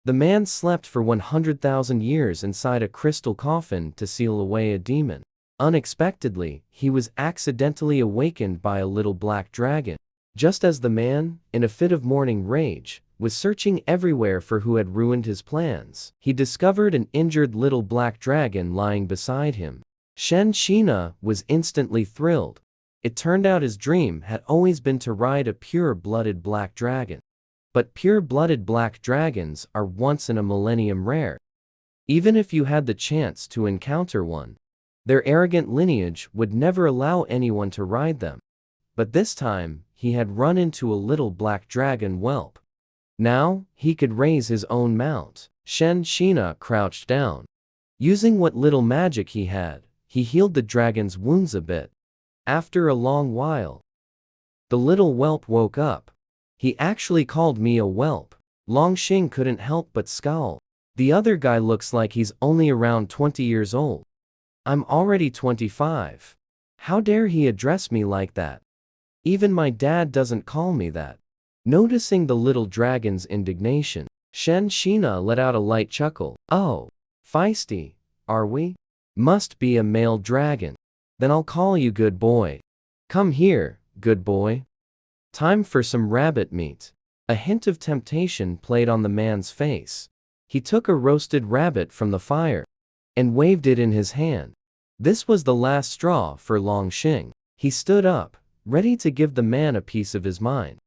The man slept for 100,000 years inside a crystal coffin to seal away a demon. Unexpectedly, he was accidentally awakened by a little black dragon. Just as the man, in a fit of morning rage, was searching everywhere for who had ruined his plans, he discovered an injured little black dragon lying beside him. Shen was instantly thrilled. It turned out his dream had always been to ride a pure-blooded black dragon. But pure-blooded black dragons are once in a millennium rare. Even if you had the chance to encounter one, their arrogant lineage would never allow anyone to ride them. But this time, he had run into a little black dragon whelp. Now, he could raise his own mount. Shen crouched down. Using what little magic he had, he healed the dragon's wounds a bit. After a long while, the little whelp woke up. He actually called me a whelp. Longxing couldn't help but scowl. The other guy looks like he's only around 20 years old. I'm already 25. How dare he address me like that? Even my dad doesn't call me that. Noticing the little dragon's indignation, Shen let out a light chuckle. Oh, feisty, are we? Must be a male dragon. Then I'll call you good boy. Come here, good boy. Time for some rabbit meat. A hint of temptation played on the man's face. He took a roasted rabbit from the fire and waved it in his hand. This was the last straw for Longxing. He stood up, ready to give the man a piece of his mind,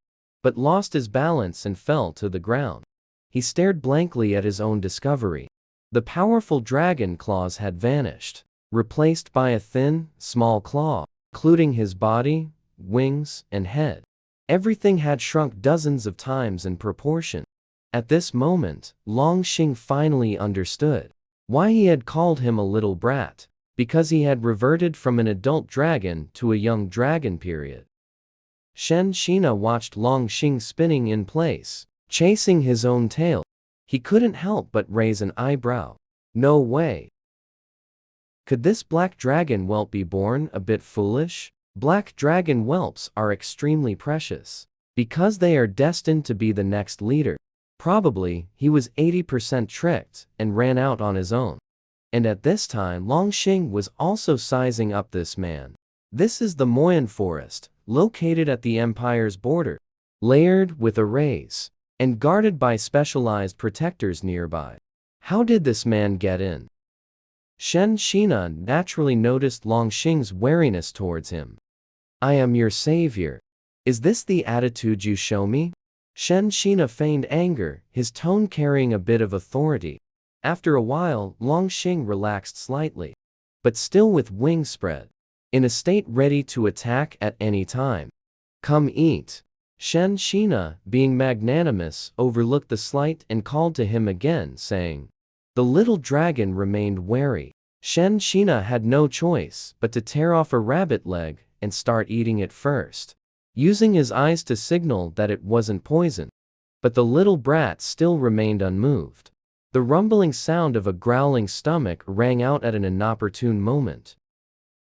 but lost his balance and fell to the ground. He stared blankly at his own discovery. The powerful dragon claws had vanished, replaced by a thin, small claw, including his body, wings, and head. Everything had shrunk dozens of times in proportion. At this moment, Longxing finally understood why he had called him a little brat, because he had reverted from an adult dragon to a young dragon period. Shen watched Longxing spinning in place, chasing his own tail. He couldn't help but raise an eyebrow. No way. Could this black dragon whelp be born a bit foolish? Black dragon whelps are extremely precious, because they are destined to be the next leader. Probably, he was 80% tricked and ran out on his own. And at this time Longxing was also sizing up this man. This is the Moyan Forest, located at the Empire's border, layered with arrays, and guarded by specialized protectors nearby. How did this man get in? Shen naturally noticed Longxing's wariness towards him. I am your savior. Is this the attitude you show me? Shen feigned anger, his tone carrying a bit of authority. After a while, Longxing relaxed slightly, but still with wings spread, in a state ready to attack at any time. Come eat. Shen being magnanimous, overlooked the slight and called to him again, saying. The little dragon remained wary. Shen had no choice but to tear off a rabbit leg and start eating it first, using his eyes to signal that it wasn't poison. But the little brat still remained unmoved. The rumbling sound of a growling stomach rang out at an inopportune moment.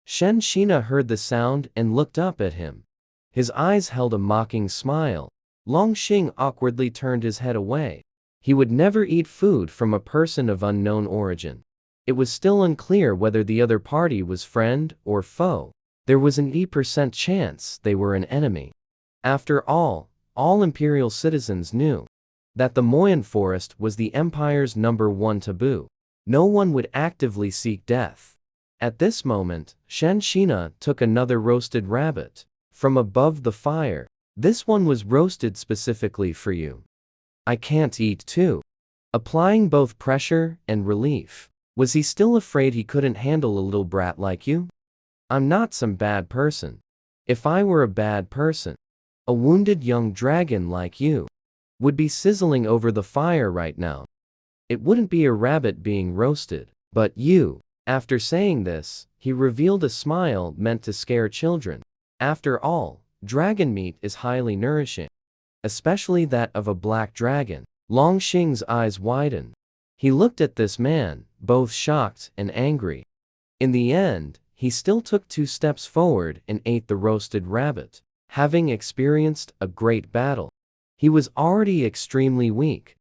Shen heard the sound and looked up at him. His eyes held a mocking smile. Longxing awkwardly turned his head away. He would never eat food from a person of unknown origin. It was still unclear whether the other party was friend or foe. There was an 80% chance they were an enemy. After all Imperial citizens knew that the Moyan Forest was the Empire's #1 taboo. No one would actively seek death. At this moment, Shen took another roasted rabbit from above the fire. This one was roasted specifically for you. I can't eat too. Applying both pressure and relief. Was he still afraid he couldn't handle a little brat like you? I'm not some bad person. If I were a bad person, a wounded young dragon like you would be sizzling over the fire right now. It wouldn't be a rabbit being roasted, but you. After saying this, he revealed a smile meant to scare children. After all, dragon meat is highly nourishing, especially that of a black dragon. Longxing's eyes widened. He looked at this man, both shocked and angry. In the end, he still took 2 steps forward and ate the roasted rabbit. Having experienced a great battle, he was already extremely weak,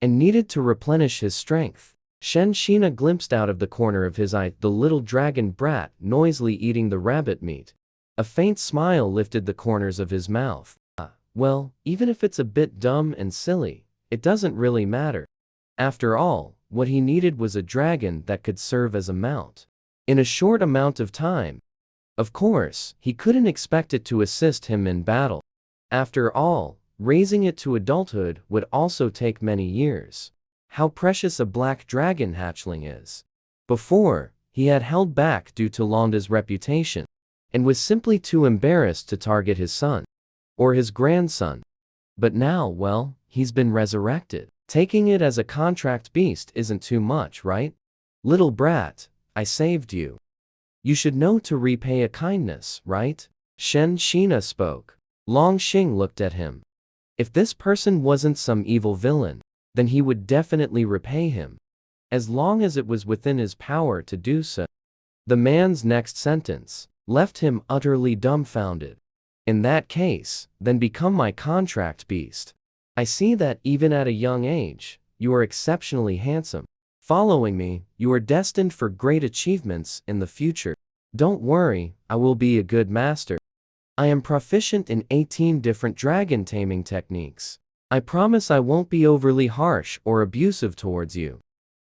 and needed to replenish his strength. Shen glimpsed out of the corner of his eye the little dragon brat noisily eating the rabbit meat. A faint smile lifted the corners of his mouth. Well, even if it's a bit dumb and silly, it doesn't really matter. After all, what he needed was a dragon that could serve as a mount. In a short amount of time. Of course, he couldn't expect it to assist him in battle. After all, raising it to adulthood would also take many years. How precious a black dragon hatchling is. Before, he had held back due to Londa's reputation, and was simply too embarrassed to target his son. Or his grandson. But now, well, he's been resurrected. Taking it as a contract beast isn't too much, right? Little brat, I saved you. You should know to repay a kindness, right? Shen spoke. Long Xing looked at him. If this person wasn't some evil villain, then he would definitely repay him. As long as it was within his power to do so. The man's next sentence left him utterly dumbfounded. In that case, then become my contract beast. I see that even at a young age, you are exceptionally handsome. Following me, you are destined for great achievements in the future. Don't worry, I will be a good master. I am proficient in 18 different dragon taming techniques. I promise I won't be overly harsh or abusive towards you.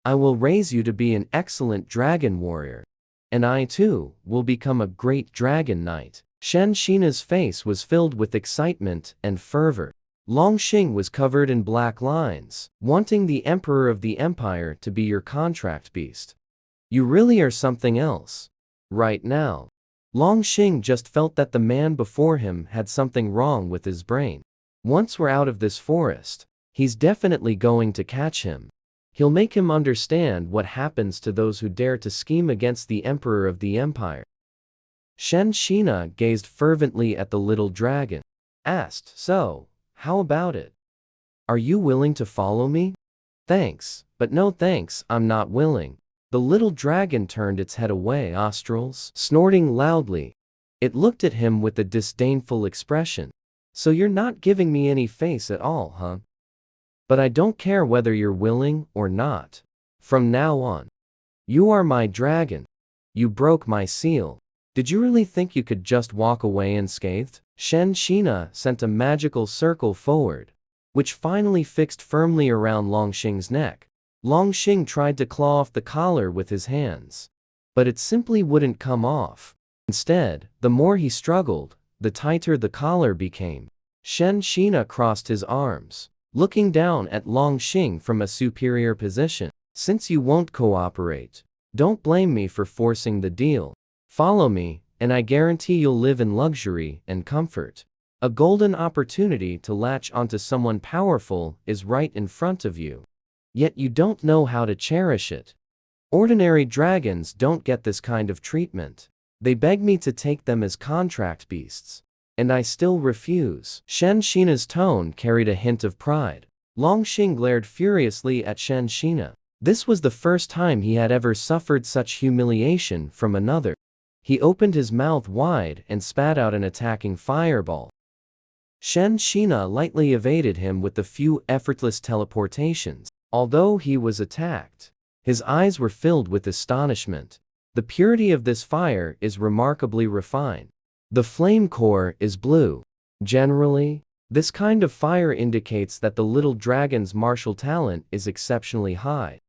I will raise you to be an excellent dragon warrior. And I too, will become a great dragon knight. Shen face was filled with excitement and fervor. Long Xing was covered in black lines, wanting the Emperor of the Empire to be your contract beast. You really are something else. Right now. Long Xing just felt that the man before him had something wrong with his brain. Once we're out of this forest, he's definitely going to catch him. He'll make him understand what happens to those who dare to scheme against the Emperor of the Empire. Shen gazed fervently at the little dragon. Asked, so, how about it? Are you willing to follow me? Thanks, but no thanks, I'm not willing. The little dragon turned its head away, nostrils snorting loudly. It looked at him with a disdainful expression. So you're not giving me any face at all, huh? But I don't care whether you're willing or not. From now on. You are my dragon. You broke my seal. Did you really think you could just walk away unscathed? Shen sent a magical circle forward, which finally fixed firmly around Long Xing's neck. Long Xing tried to claw off the collar with his hands, but it simply wouldn't come off. Instead, the more he struggled, the tighter the collar became. Shen crossed his arms, looking down at Long Xing from a superior position. Since you won't cooperate, don't blame me for forcing the deal. Follow me, and I guarantee you'll live in luxury and comfort. A golden opportunity to latch onto someone powerful is right in front of you. Yet you don't know how to cherish it. Ordinary dragons don't get this kind of treatment. They beg me to take them as contract beasts. And I still refuse. Shen tone carried a hint of pride. Long Xing glared furiously at Shen. This was the first time he had ever suffered such humiliation from another. He opened his mouth wide and spat out an attacking fireball. Shen lightly evaded him with a few effortless teleportations. Although he was attacked, his eyes were filled with astonishment. The purity of this fire is remarkably refined. The flame core is blue. Generally, this kind of fire indicates that the little dragon's martial talent is exceptionally high.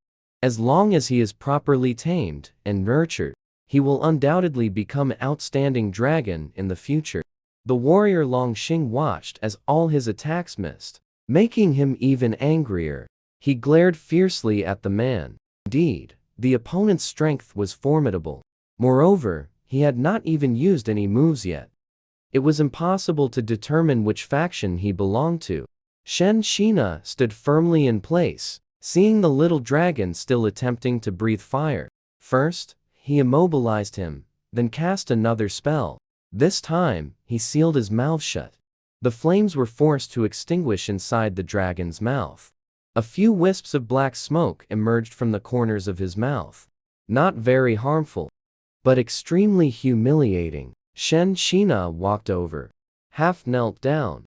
As long as he is properly tamed and nurtured, he will undoubtedly become an outstanding dragon in the future. The warrior Long Xing watched as all his attacks missed, making him even angrier. He glared fiercely at the man. Indeed, the opponent's strength was formidable. Moreover, he had not even used any moves yet. It was impossible to determine which faction he belonged to. Shen stood firmly in place, seeing the little dragon still attempting to breathe fire. First, he immobilized him, then cast another spell. This time, he sealed his mouth shut. The flames were forced to extinguish inside the dragon's mouth. A few wisps of black smoke emerged from the corners of his mouth. Not very harmful, but extremely humiliating. Shen walked over, half knelt down,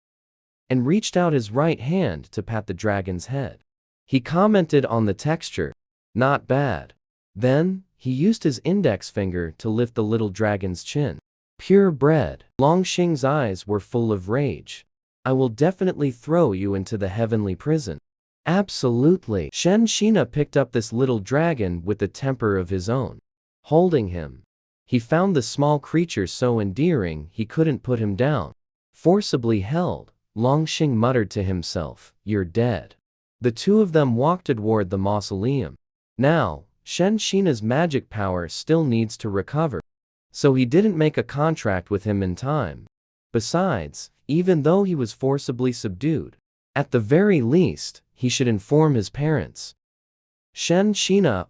and reached out his right hand to pat the dragon's head. He commented on the texture. Not bad. Then, he used his index finger to lift the little dragon's chin. Pure bread. Longxing's eyes were full of rage. I will definitely throw you into the heavenly prison. Absolutely. Shen picked up this little dragon with a temper of his own. Holding him, he found the small creature so endearing he couldn't put him down. Forcibly held, Longxing muttered to himself, "You're dead." The two of them walked toward the mausoleum. Now, Shen magic power still needs to recover, so he didn't make a contract with him in time. Besides, even though he was forcibly subdued, at the very least, he should inform his parents. Shen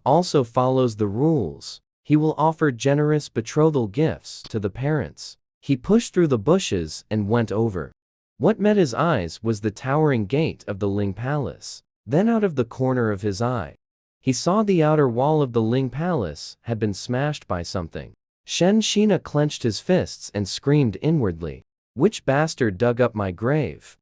also follows the rules. He will offer generous betrothal gifts to the parents. He pushed through the bushes and went over. What met his eyes was the towering gate of the Ling Palace. Then out of the corner of his eye, he saw the outer wall of the Ling Palace had been smashed by something. Shen clenched his fists and screamed inwardly. Which bastard dug up my grave?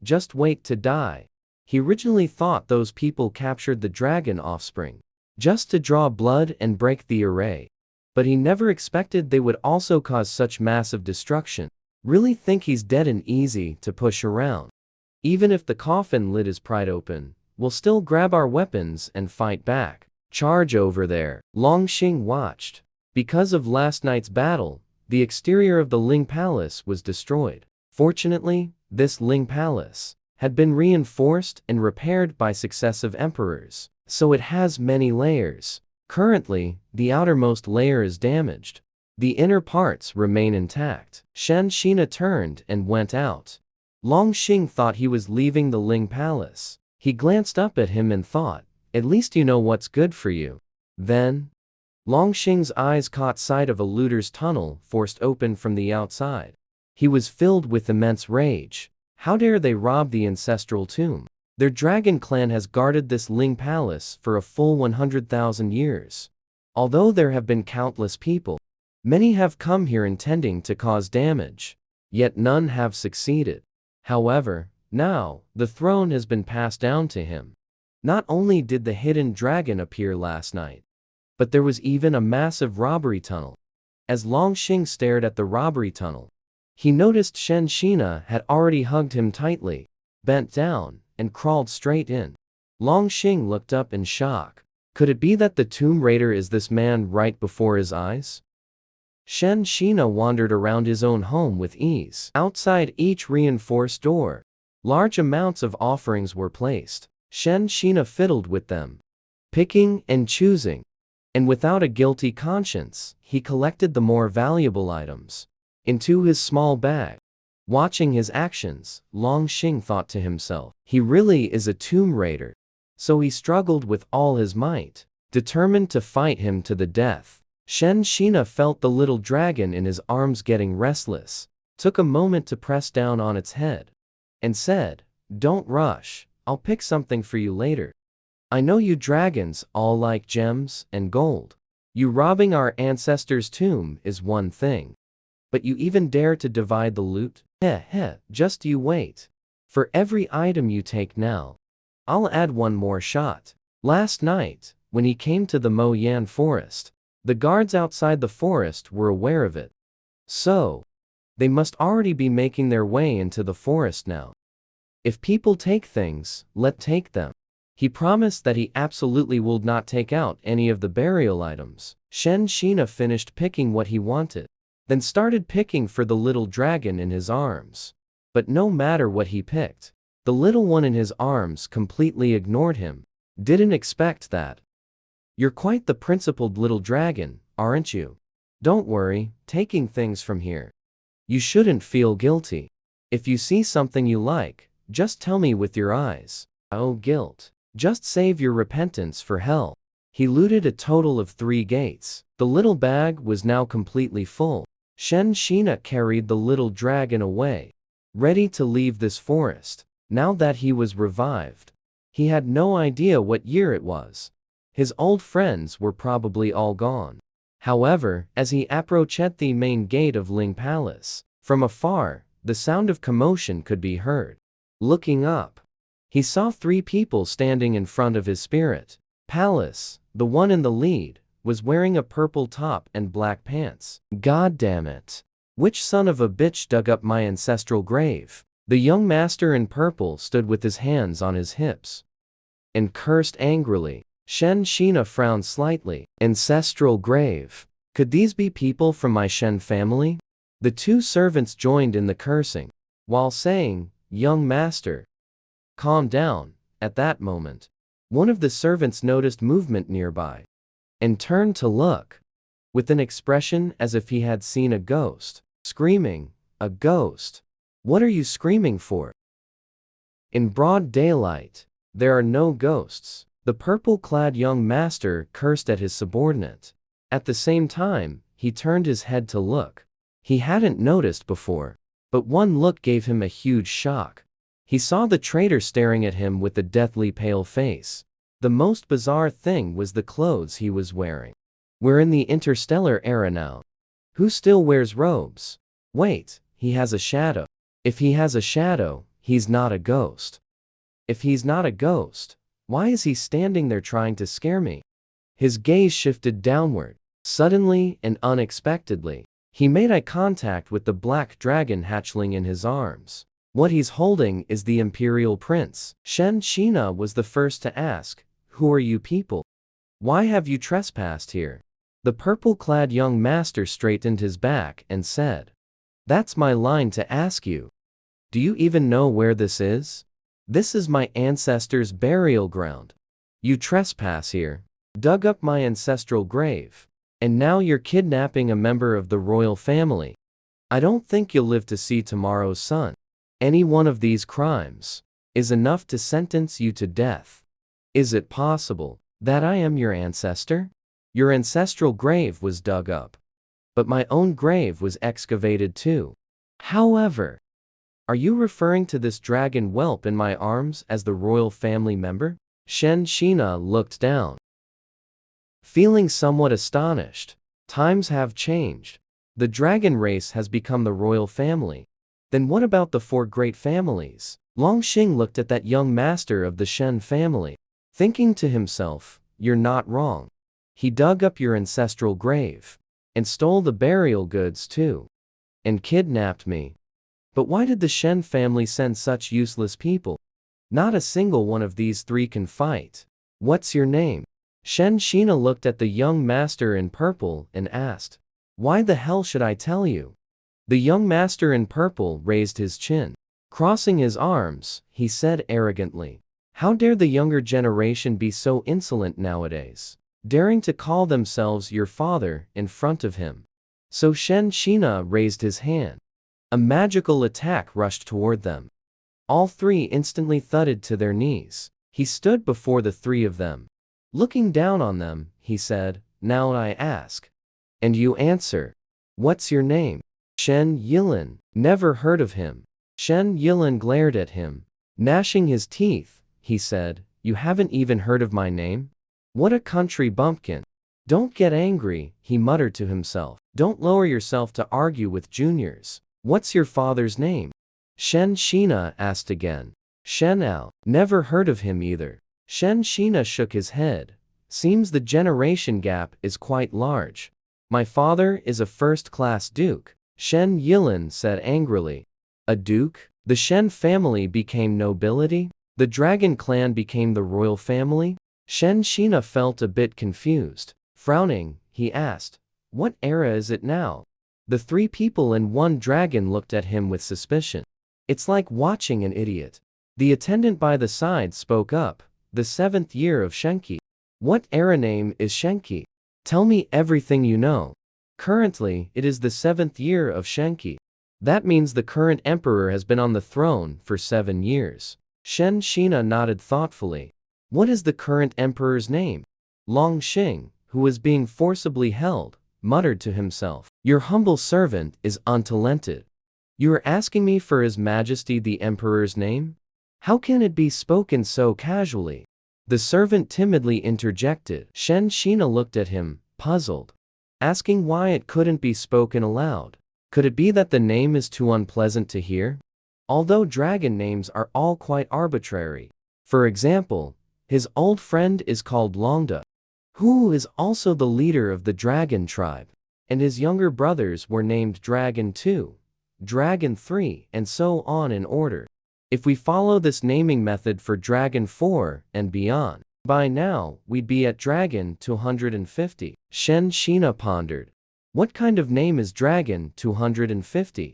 Just wait to die. He originally thought those people captured the dragon offspring, just to draw blood and break the array. But he never expected they would also cause such massive destruction. Really think he's dead and easy to push around. Even if the coffin lid is pried open, we'll still grab our weapons and fight back. Charge over there. Longxing watched. Because of last night's battle, the exterior of the Ling Palace was destroyed. Fortunately, this Ling Palace had been reinforced and repaired by successive emperors, so it has many layers. Currently, the outermost layer is damaged. The inner parts remain intact. Shen turned and went out. Longxing thought he was leaving the Ling Palace. He glanced up at him and thought, at least you know what's good for you. Then, Longxing's eyes caught sight of a looter's tunnel forced open from the outside. He was filled with immense rage. How dare they rob the ancestral tomb? Their dragon clan has guarded this Ling Palace for a full 100,000 years. Although there have been countless people, many have come here intending to cause damage, yet none have succeeded. However, now, the throne has been passed down to him. Not only did the hidden dragon appear last night, but there was even a massive robbery tunnel. As Longxing stared at the robbery tunnel, he noticed Shen had already hugged him tightly, bent down, and crawled straight in. Longxing looked up in shock. Could it be that the tomb raider is this man right before his eyes? Shen wandered around his own home with ease. Outside each reinforced door, large amounts of offerings were placed. Shen fiddled with them, picking and choosing, and without a guilty conscience, he collected the more valuable items into his small bag. Watching his actions, Longxing thought to himself, he really is a tomb raider. So he struggled with all his might, determined to fight him to the death. Shen felt the little dragon in his arms getting restless, took a moment to press down on its head, and said, "Don't rush, I'll pick something for you later. I know you dragons all like gems and gold. You robbing our ancestors' tomb is one thing. But you even dare to divide the loot? Just you wait. For every item you take now, I'll add one more shot." Last night, when he came to the Mo Yan forest, the guards outside the forest were aware of it. So, they must already be making their way into the forest now. If people take things, let take them. He promised that he absolutely would not take out any of the burial items. Shen finished picking what he wanted, then started picking for the little dragon in his arms. But no matter what he picked, the little one in his arms completely ignored him. Didn't expect that. You're quite the principled little dragon, aren't you? Don't worry, taking things from here. You shouldn't feel guilty. If you see something you like, just tell me with your eyes. Oh guilt. Just save your repentance for hell. He looted a total of 3 gates. The little bag was now completely full. Shen carried the little dragon away, ready to leave this forest. Now that he was revived, he had no idea what year it was. His old friends were probably all gone. However, as he approached the main gate of Ling Palace, from afar, the sound of commotion could be heard. Looking up, He saw 3 people standing in front of his spirit palace. The one in the lead was wearing a purple top and black pants. God damn it. Which son of a bitch dug up my ancestral grave? The young master in purple stood with his hands on his hips and cursed angrily. Shen frowned slightly. Ancestral grave. Could these be people from my Shen family? The 2 servants joined in the cursing, while saying, "Young master, calm down." At that moment, one of the servants noticed movement nearby and turned to look, with an expression as if he had seen a ghost, screaming, "A ghost? What are you screaming for? In broad daylight, there are no ghosts." The purple-clad young master cursed at his subordinate. At the same time, he turned his head to look. He hadn't noticed before, but one look gave him a huge shock. He saw the traitor staring at him with a deathly pale face. The most bizarre thing was the clothes he was wearing. We're in the interstellar era now. Who still wears robes? Wait, he has a shadow. If he has a shadow, he's not a ghost. If he's not a ghost, why is he standing there trying to scare me? His gaze shifted downward. Suddenly and unexpectedly, he made eye contact with the black dragon hatchling in his arms. What he's holding is the Imperial Prince. Shen was the first to ask, "Who are you people? Why have you trespassed here?" The purple-clad young master straightened his back and said, "That's my line to ask you. Do you even know where this is? This is my ancestors' burial ground. You trespass here, dug up my ancestral grave, and now you're kidnapping a member of the royal family. I don't think you'll live to see tomorrow's sun. Any one of these crimes is enough to sentence you to death. Is it possible that I am your ancestor? Your ancestral grave was dug up, but my own grave was excavated too. However, are you referring to this dragon whelp in my arms as the royal family member?" Shen looked down, feeling somewhat astonished. Times have changed. The dragon race has become the royal family. Then what about the 4 great families? Longxing looked at that young master of the Shen family, thinking to himself, "You're not wrong. He dug up your ancestral grave, and stole the burial goods too, and kidnapped me. But why did the Shen family send such useless people? Not a single one of these 3 can fight. What's your name?" Shen looked at the young master in purple and asked, "Why the hell should I tell you?" The young master in purple raised his chin. Crossing his arms, he said arrogantly, "How dare the younger generation be so insolent nowadays, daring to call themselves your father in front of him?" So Shen raised his hand. A magical attack rushed toward them. All 3 instantly thudded to their knees. He stood before the 3 of them. Looking down on them, he said, "Now I ask, and you answer. What's your name?" Shen Yilin. Never heard of him. Shen Yilin glared at him. Gnashing his teeth, he said, "You haven't even heard of my name? What a country bumpkin." "Don't get angry," he muttered to himself. "Don't lower yourself to argue with juniors. What's your father's name?" Shen asked again. Shen Ao. Never heard of him either. Shen shook his head. "Seems the generation gap is quite large. My father is a first-class duke," Shen Yilin said angrily. "A duke? The Shen family became nobility? The dragon clan became the royal family?" Shen felt a bit confused. Frowning, he asked, "What era is it now?" The 3 people and 1 dragon looked at him with suspicion. It's like watching an idiot. The attendant by the side spoke up. "The 7th year of Shenki." "What era name is Shenki? Tell me everything you know." "Currently, it is the 7th year of Shenki. That means the current emperor has been on the throne for 7 years. Shen nodded thoughtfully. "What is the current emperor's name?" Longxing, who was being forcibly held, muttered to himself, "Your humble servant is untalented. You are asking me for His Majesty the Emperor's name? How can it be spoken so casually?" The servant timidly interjected. Shen looked at him, puzzled, asking why it couldn't be spoken aloud. Could it be that the name is too unpleasant to hear? Although dragon names are all quite arbitrary, For example, his old friend is called Longda, who is also the leader of the dragon tribe, and his younger brothers were named Dragon 2, Dragon 3, and so on in order. If we follow this naming method for Dragon 4 and beyond, by now we'd be at Dragon 250. Shen Shina pondered. What kind of name is Dragon 250?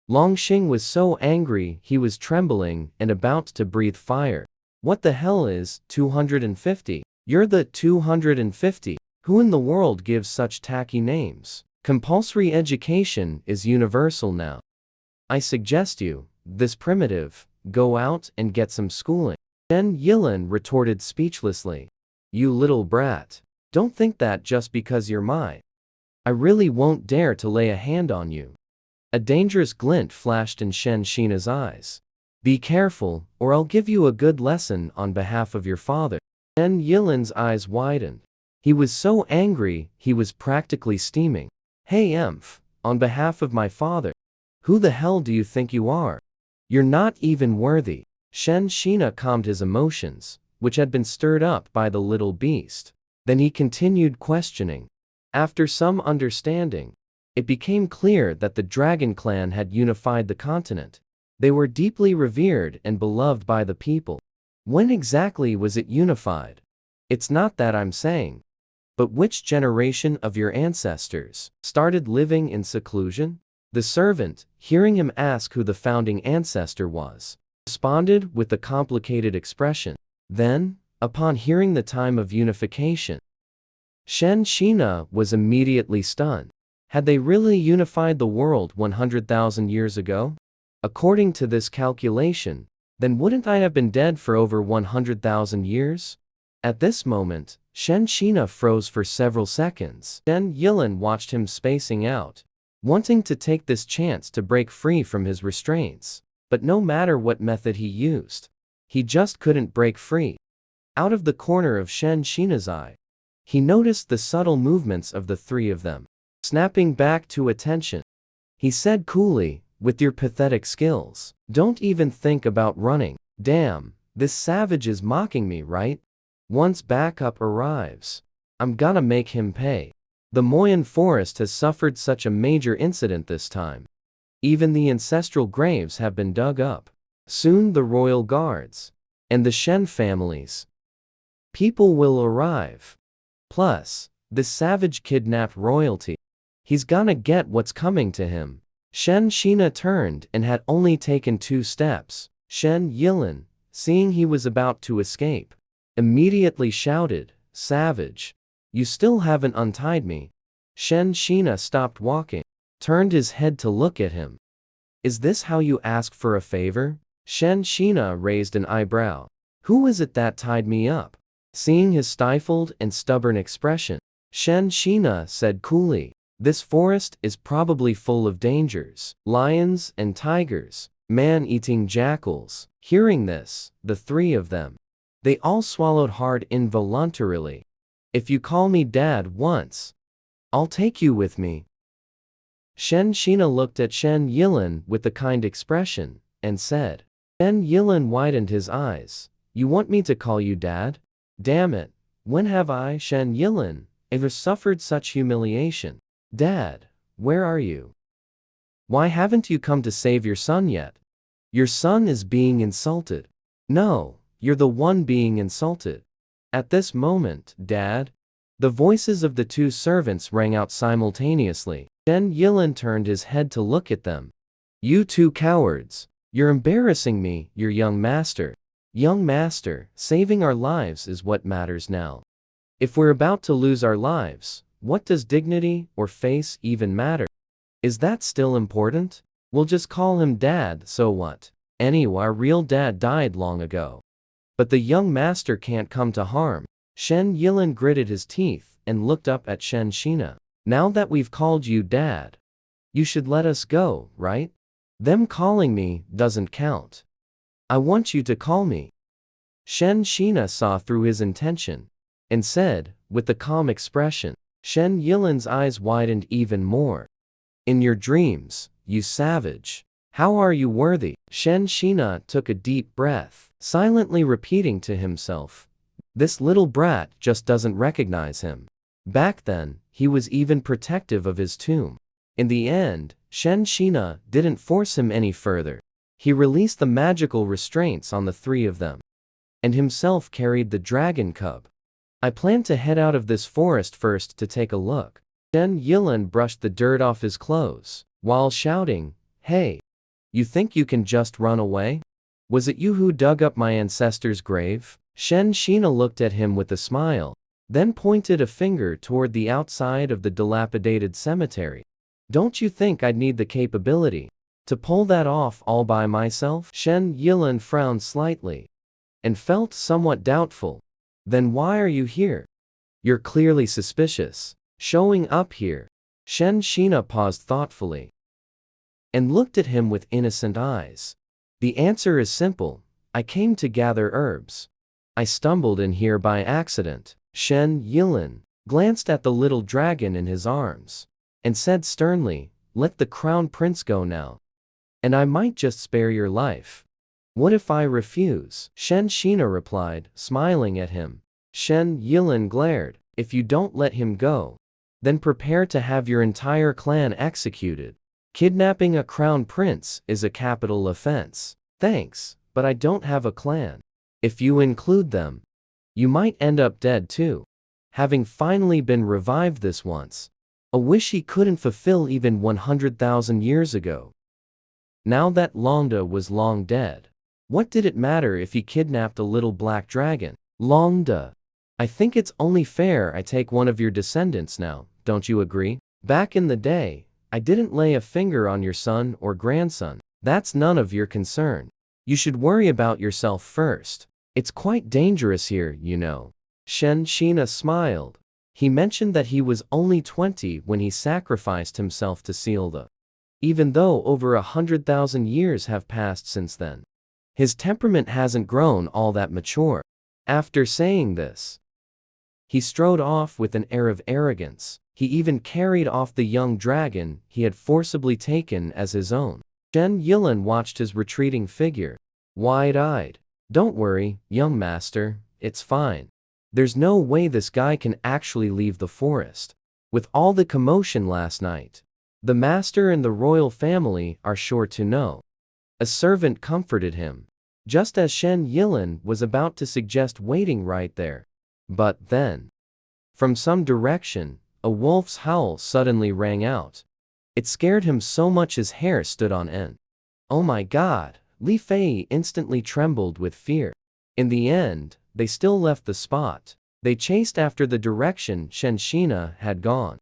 Longxing was so angry he was trembling and about to breathe fire. What the hell is 250? You're the 250. Who in the world gives such tacky names? Compulsory education is universal now. I suggest you, this primitive, go out and get some schooling. Shen Yilin retorted speechlessly. You little brat. Don't think that just because you're mine. I really won't dare to lay a hand on you. A dangerous glint flashed in Shen Shina's eyes. Be careful, or I'll give you a good lesson on behalf of your father. Shen Yilin's eyes widened. He was so angry, he was practically steaming. Hey Emph, on behalf of my father. Who the hell do you think you are? You're not even worthy. Shen Shina calmed his emotions, which had been stirred up by the little beast. Then he continued questioning. After some understanding, it became clear that the Dragon Clan had unified the continent. They were deeply revered and beloved by the people. When exactly was it unified? It's not that I'm saying. But which generation of your ancestors started living in seclusion? The servant, hearing him ask who the founding ancestor was, responded with a complicated expression. Then, upon hearing the time of unification, Shen Shina was immediately stunned. Had they really unified the world 100,000 years ago? According to this calculation, then wouldn't I have been dead for over 100,000 years? At this moment, Shen Shina froze for several seconds. Shen Yilin watched him spacing out, wanting to take this chance to break free from his restraints. But no matter what method he used, he just couldn't break free. Out of the corner of Shen Shina's eye, he noticed the subtle movements of the three of them. Snapping back to attention, he said coolly, with your pathetic skills, don't even think about running. Damn, this savage is mocking me, right? Once backup arrives, I'm gonna make him pay. The Moyan Forest has suffered such a major incident this time. Even the ancestral graves have been dug up. Soon the royal guards and the Shen families. People will arrive. Plus, this savage kidnapped royalty. He's gonna get what's coming to him. Shen Shina turned and had only taken 2 steps. Shen Yilin, seeing he was about to escape, immediately shouted, Savage! You still haven't untied me. Shen Shina stopped walking, turned his head to look at him. Is this how you ask for a favor? Shen Shina raised an eyebrow. Who is it that tied me up? Seeing his stifled and stubborn expression, Shen Shina said coolly, this forest is probably full of dangers, lions and tigers, man-eating jackals. Hearing this, the 3 of them, they all swallowed hard involuntarily. If you call me dad once, I'll take you with me. Shen Shina looked at Shen Yilin with a kind expression, and said. Shen Yilin widened his eyes. You want me to call you dad? Damn it, when have I, Shen Yilin, ever suffered such humiliation? Dad, where are you? Why haven't you come to save your son yet? Your son is being insulted. No, you're the one being insulted. At this moment, Dad, the voices of the 2 servants rang out simultaneously. Shen Yilin turned his head to look at them. You 2 cowards, you're embarrassing me, your young master. Young master, saving our lives is what matters now. If we're about to lose our lives, what does dignity or face even matter? Is that still important? We'll just call him Dad, so what? Anyway, our real dad died long ago. But the young master can't come to harm. Shen Yilin gritted his teeth and looked up at Shen Shina. Now that we've called you Dad, you should let us go, right? Them calling me doesn't count. I want you to call me. Shen Shina saw through his intention, and said, with a calm expression. Shen Yilin's eyes widened even more. In your dreams, you savage. How are you worthy? Shen Shina took a deep breath. silently repeating to himself. This little brat just doesn't recognize him. Back then, he was even protective of his tomb. In the end, Shen didn't force him any further. He released the magical restraints on the three of them, and himself carried the dragon cub. I plan to head out of this forest first to take a look. Shen Yilin brushed the dirt off his clothes, while shouting, "Hey! You think you can just run away? Was it you who dug up my ancestor's grave?" Shen looked at him with a smile, then pointed a finger toward the outside of the dilapidated cemetery. "Don't you think I'd need the capability to pull that off all by myself?" Shen Yilin frowned slightly and felt somewhat doubtful. "Then why are you here? You're clearly suspicious. Showing up here." Shen paused thoughtfully and looked at him with innocent eyes. "The answer is simple. I came to gather herbs. I stumbled in here by accident." Shen Yilin glanced at the little dragon in his arms and said sternly, "Let the crown prince go now, and I might just spare your life." "What if I refuse?" Shen replied, smiling at him. Shen Yilin glared. "If you don't let him go, then prepare to have your entire clan executed. Kidnapping a crown prince is a capital offense." "Thanks, but I don't have a clan. If you include them, you might end up dead too." Having finally been revived this once, a wish he couldn't fulfill even 100,000 years ago. Now that Longda was long dead, what did it matter if he kidnapped a little black dragon? "Longda, I think it's only fair I take one of your descendants now, don't you agree? Back in the day, I didn't lay a finger on your son or grandson. That's none of your concern. You should worry about yourself first. It's quite dangerous here, you know." Shen smiled. He mentioned that he was only 20 when he sacrificed himself to seal the. Even though over 100,000 years have passed since then, his temperament hasn't grown all that mature. After saying this, he strode off with an air of arrogance. He even carried off the young dragon he had forcibly taken as his own. Shen Yilin watched his retreating figure, wide-eyed. "Don't worry, young master, it's fine. There's no way this guy can actually leave the forest. With all the commotion last night, the master and the royal family are sure to know." A servant comforted him, just as Shen Yilin was about to suggest waiting right there. But then, from some direction, a wolf's howl suddenly rang out. It scared him so much his hair stood on end. "Oh my god!" Li Fei instantly trembled with fear. In the end, they still left the spot. They chased after the direction Shen had gone.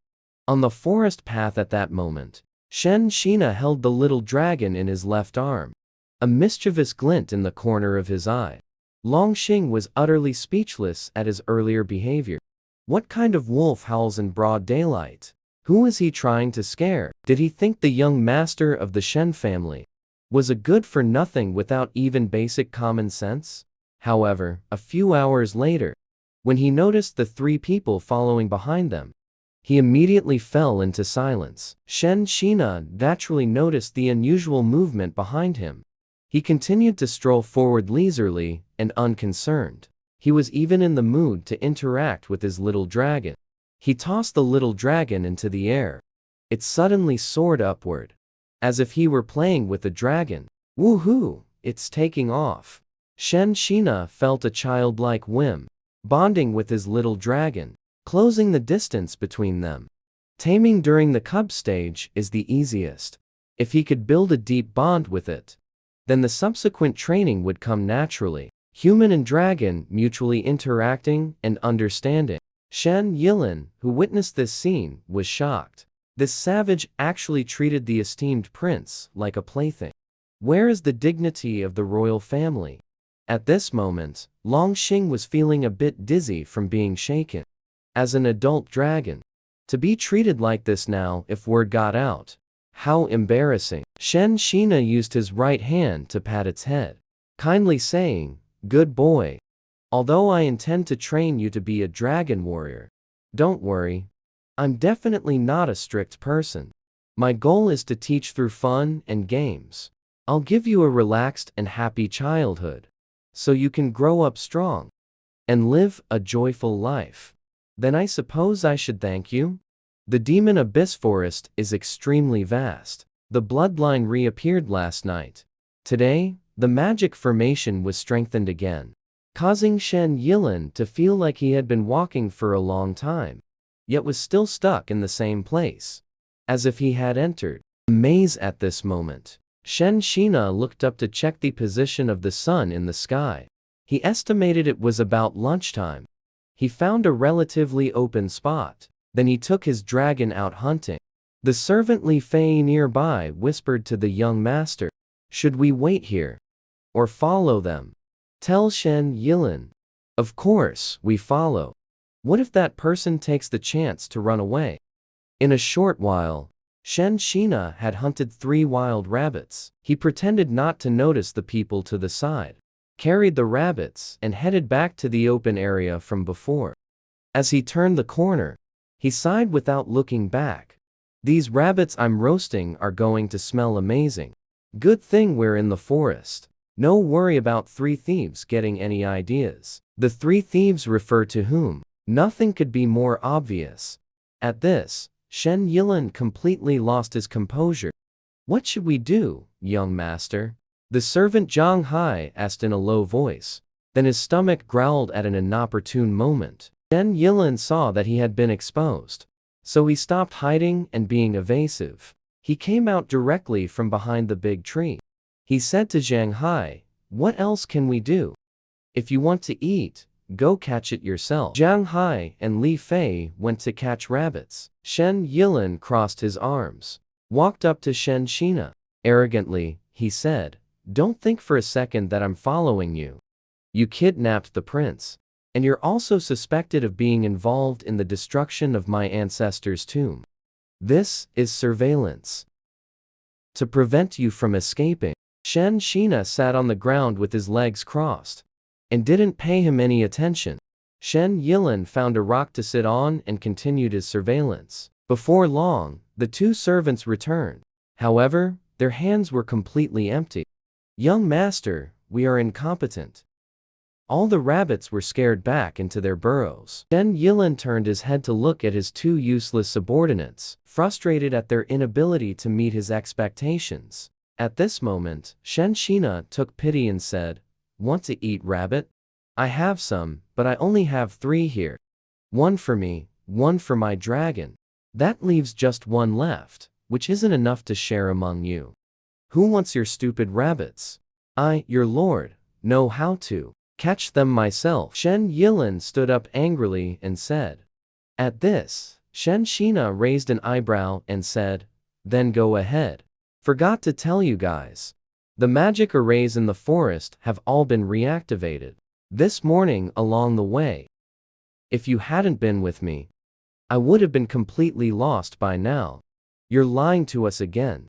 On the forest path at that moment, Shen held the little dragon in his left arm, a mischievous glint in the corner of his eye. Longxing was utterly speechless at his earlier behavior. What kind of wolf howls in broad daylight? Who was he trying to scare? Did he think the young master of the Shen family was a good-for-nothing without even basic common sense? However, a few hours later, when he noticed the three people following behind them, he immediately fell into silence. Shen naturally noticed the unusual movement behind him. He continued to stroll forward leisurely and unconcerned. He was even in the mood to interact with his little dragon. He tossed the little dragon into the air. It suddenly soared upward, as if he were playing with a dragon. "Woohoo! It's taking off." Shen felt a childlike whim, bonding with his little dragon, closing the distance between them. Taming during the cub stage is the easiest. If he could build a deep bond with it, then the subsequent training would come naturally. Human and dragon mutually interacting and understanding. Shen Yilin, who witnessed this scene, was shocked. This savage actually treated the esteemed prince like a plaything. Where is the dignity of the royal family? At this moment, Longxing was feeling a bit dizzy from being shaken. As an adult dragon, to be treated like this now if word got out. How embarrassing. Shen used his right hand to pat its head, kindly saying, "Good boy. Although I intend to train you to be a dragon warrior, don't worry. I'm definitely not a strict person. My goal is to teach through fun and games. I'll give you a relaxed and happy childhood." so you can grow up strong and live a joyful life. Then I suppose I should thank you? The demon abyss forest is extremely vast. The bloodline reappeared last night. Today, the magic formation was strengthened again, causing Shen Yilin to feel like he had been walking for a long time, yet was still stuck in the same place, as if he had entered a maze at this moment. Shen Shina looked up to check the position of the sun in the sky. He estimated it was about lunchtime. He found a relatively open spot. Then he took his dragon out hunting. The servant Li Fei nearby whispered to the young master, "Should we wait here or follow them?" "Tell Shen Yilin." "Of course, we follow. What if that person takes the chance to run away?" In a short while, Shen Shina had hunted 3 wild rabbits. He pretended not to notice the people to the side, carried the rabbits, and headed back to the open area from before. As he turned the corner, he sighed without looking back. "These rabbits I'm roasting are going to smell amazing. Good thing we're in the forest. No worry about 3 thieves getting any ideas." The 3 thieves refer to whom? Nothing could be more obvious. At this, Shen Yilin completely lost his composure. "What should we do, young master?" the servant Zhang Hai asked in a low voice. Then his stomach growled at an inopportune moment. Shen Yilin saw that he had been exposed, so he stopped hiding and being evasive. He came out directly from behind the big tree. He said to Zhang Hai, "What else can we do? If you want to eat, go catch it yourself." Zhang Hai and Li Fei went to catch rabbits. Shen Yilin crossed his arms, walked up to Shen Shina. Arrogantly, he said, "Don't think for a second that I'm following you. You kidnapped the prince, and you're also suspected of being involved in the destruction of my ancestor's tomb. This is surveillance to prevent you from escaping." Shen Shina sat on the ground with his legs crossed and didn't pay him any attention. Shen Yilin found a rock to sit on and continued his surveillance. Before long, the 2 servants returned. However, their hands were completely empty. "Young master, we are incompetent." All the rabbits were scared back into their burrows. Shen Yilin turned his head to look at his 2 useless subordinates, frustrated at their inability to meet his expectations. At this moment, Shen Shina took pity and said, "Want to eat rabbit? I have some, but I only have 3 here. 1 for me, 1 for my dragon. That leaves just 1 left, which isn't enough to share among you. Who wants your stupid rabbits? I, your lord, know how to catch them myself." Shen Yilin stood up angrily and said. At this, Shen Shina raised an eyebrow and said, "Then go ahead. Forgot to tell you guys. The magic arrays in the forest have all been reactivated this morning along the way. If you hadn't been with me, I would have been completely lost by now. You're lying to us again.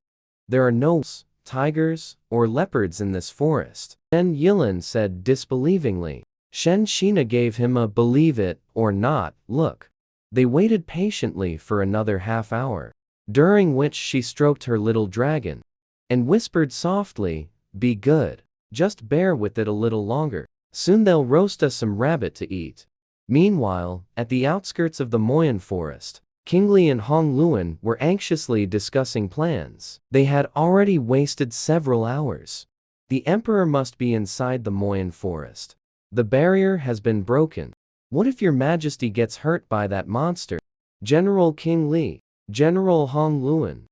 There are no tigers or leopards in this forest," Shen Yilin said disbelievingly. Shen Shina gave him a believe it or not look. They waited patiently for another half hour, during which she stroked her little dragon and whispered softly, "Be good. Just bear with it a little longer. Soon they'll roast us some rabbit to eat." Meanwhile, at the outskirts of the Moyan forest, King Li and Hong Luan were anxiously discussing plans. They had already wasted several hours. The emperor must be inside the Moyan forest. The barrier has been broken. What if your majesty gets hurt by that monster? General King Li, General Hong Luan.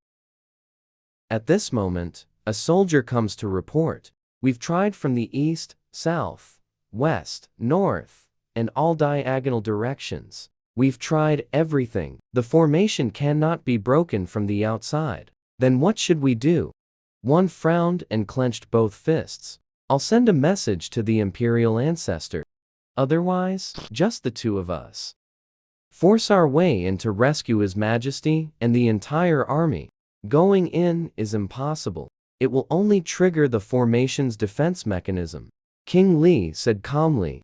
At this moment, a soldier comes to report. "We've tried from the east, south, west, north, and all diagonal directions. We've tried everything. The formation cannot be broken from the outside. Then what should we do?" One frowned and clenched both fists. "I'll send a message to the Imperial ancestor. Otherwise, just the 2 of us. Force our way in to rescue His Majesty and the entire army. Going in is impossible. It will only trigger the formation's defense mechanism." King Li said calmly.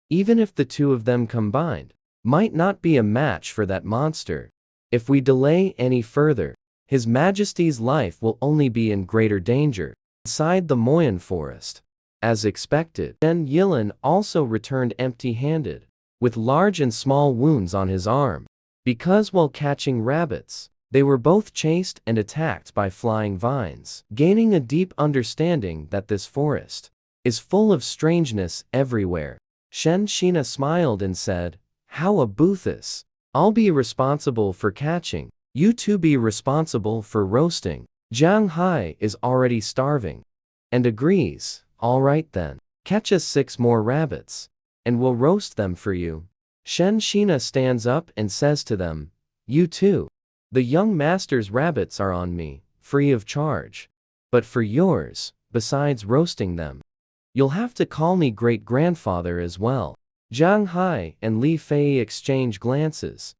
"Even if the 2 of them combined, might not be a match for that monster. If we delay any further, His Majesty's life will only be in greater danger." Inside the Moyan forest, As expected, Shen Yilin also returned empty-handed, with large and small wounds on his arm, because while catching rabbits, they were both chased and attacked by flying vines, gaining a deep understanding that this forest is full of strangeness everywhere. Shen Shina smiled and said, "How about this? I'll be responsible for catching, you two be responsible for roasting." Jiang Hai is already starving, and agrees, "All right then, catch us 6 more rabbits, and we'll roast them for you." Shen Shina stands up and says to them, "You two, the young master's rabbits are on me, free of charge. But for yours, besides roasting them, you'll have to call me great-grandfather as well." Jiang Hai and Li Fei exchange glances.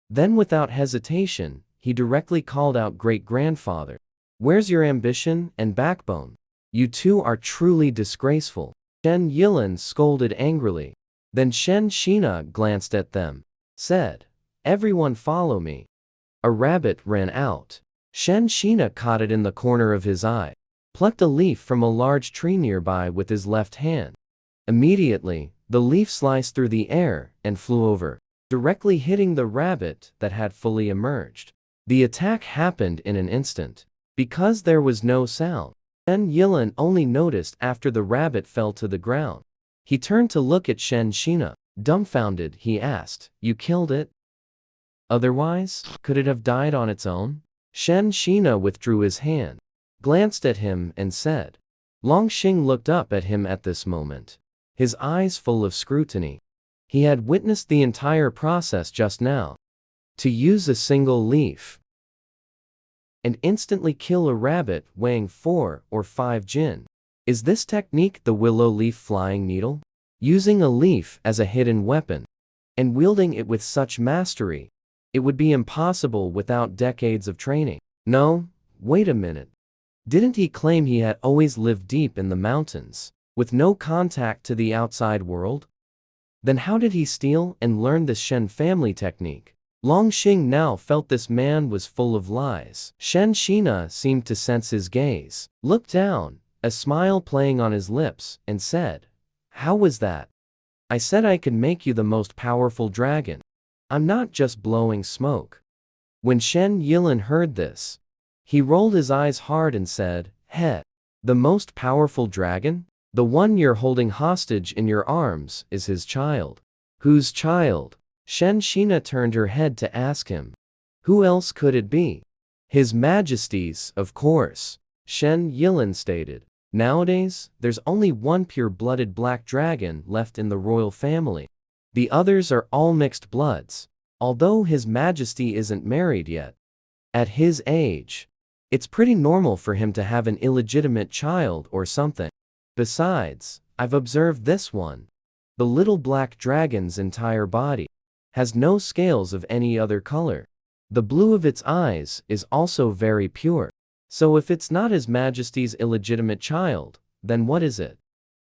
Then without hesitation, he directly called out great-grandfather. "Where's your ambition and backbone? You two are truly disgraceful." Shen Yilin scolded angrily. Then Shen Shina glanced at them, said, "Everyone follow me." A rabbit ran out. Shen Shina caught it in the corner of his eye, plucked a leaf from a large tree nearby with his left hand. Immediately, the leaf sliced through the air and flew over, directly hitting the rabbit that had fully emerged. The attack happened in an instant. Because there was no sound, Shen Yilin only noticed after the rabbit fell to the ground. He turned to look at Shen Shina. Dumbfounded, he asked, "You killed it? Otherwise, could it have died on its own?" Shen Shina withdrew his hand, glanced at him and said. Longxing looked up at him at this moment, his eyes full of scrutiny. He had witnessed the entire process just now. To use a single leaf and instantly kill a rabbit weighing 4 or 5 jin. Is this technique the willow leaf flying needle? Using a leaf as a hidden weapon and wielding it with such mastery, it would be impossible without decades of training. No, wait a minute. Didn't he claim he had always lived deep in the mountains, with no contact to the outside world? Then how did he steal and learn this Shen family technique? Longxing now felt this man was full of lies. Shen Shina seemed to sense his gaze, looked down, a smile playing on his lips, and said, "How was that? I said I could make you the most powerful dragon. I'm not just blowing smoke." When Shen Yilin heard this, he rolled his eyes hard and said, "Heh, the most powerful dragon? The one you're holding hostage in your arms is his child." "Whose child?" Shen Shina turned her head to ask him. "Who else could it be?" "His Majesty's, of course," Shen Yilin stated. "Nowadays, there's only one pure-blooded black dragon left in the royal family. The others are all mixed bloods, although His Majesty isn't married yet. At his age, it's pretty normal for him to have an illegitimate child or something. Besides, I've observed this one. The little black dragon's entire body has no scales of any other color. The blue of its eyes is also very pure. So if it's not His Majesty's illegitimate child, then what is it?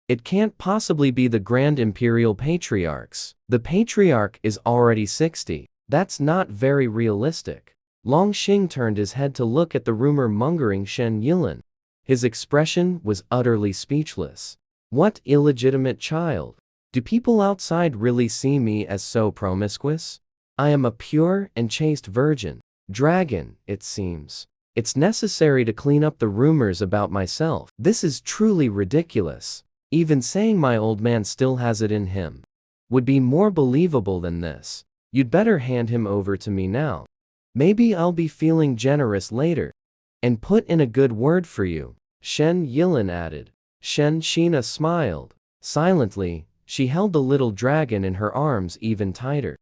It can't possibly be the Grand Imperial Patriarch's. The Patriarch is already 60. That's not very realistic." Longxing turned his head to look at the rumor-mongering Shen Yilin. His expression was utterly speechless. "What illegitimate child? Do people outside really see me as so promiscuous? I am a pure and chaste virgin. Dragon, it seems. It's necessary to clean up the rumors about myself. This is truly ridiculous. Even saying my old man still has it in him would be more believable than this. You'd better hand him over to me now. Maybe I'll be feeling generous later and put in a good word for you," Shen Yilin added. Shen Shina smiled. Silently, she held the little dragon in her arms even tighter.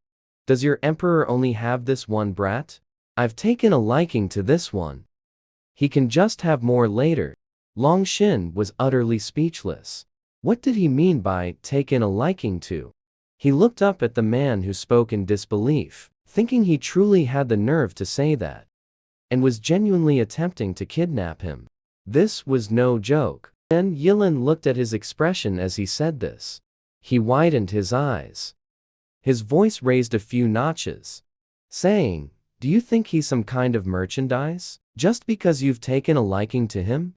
"Does your emperor only have this one brat? I've taken a liking to this one. He can just have more later." Longxin was utterly speechless. What did he mean by taken a liking to? He looked up at the man who spoke in disbelief, thinking he truly had the nerve to say that, and was genuinely attempting to kidnap him. This was no joke. Shen Yilin looked at his expression as he said this. He widened his eyes. His voice raised a few notches, saying, "Do you think he's some kind of merchandise, just because you've taken a liking to him?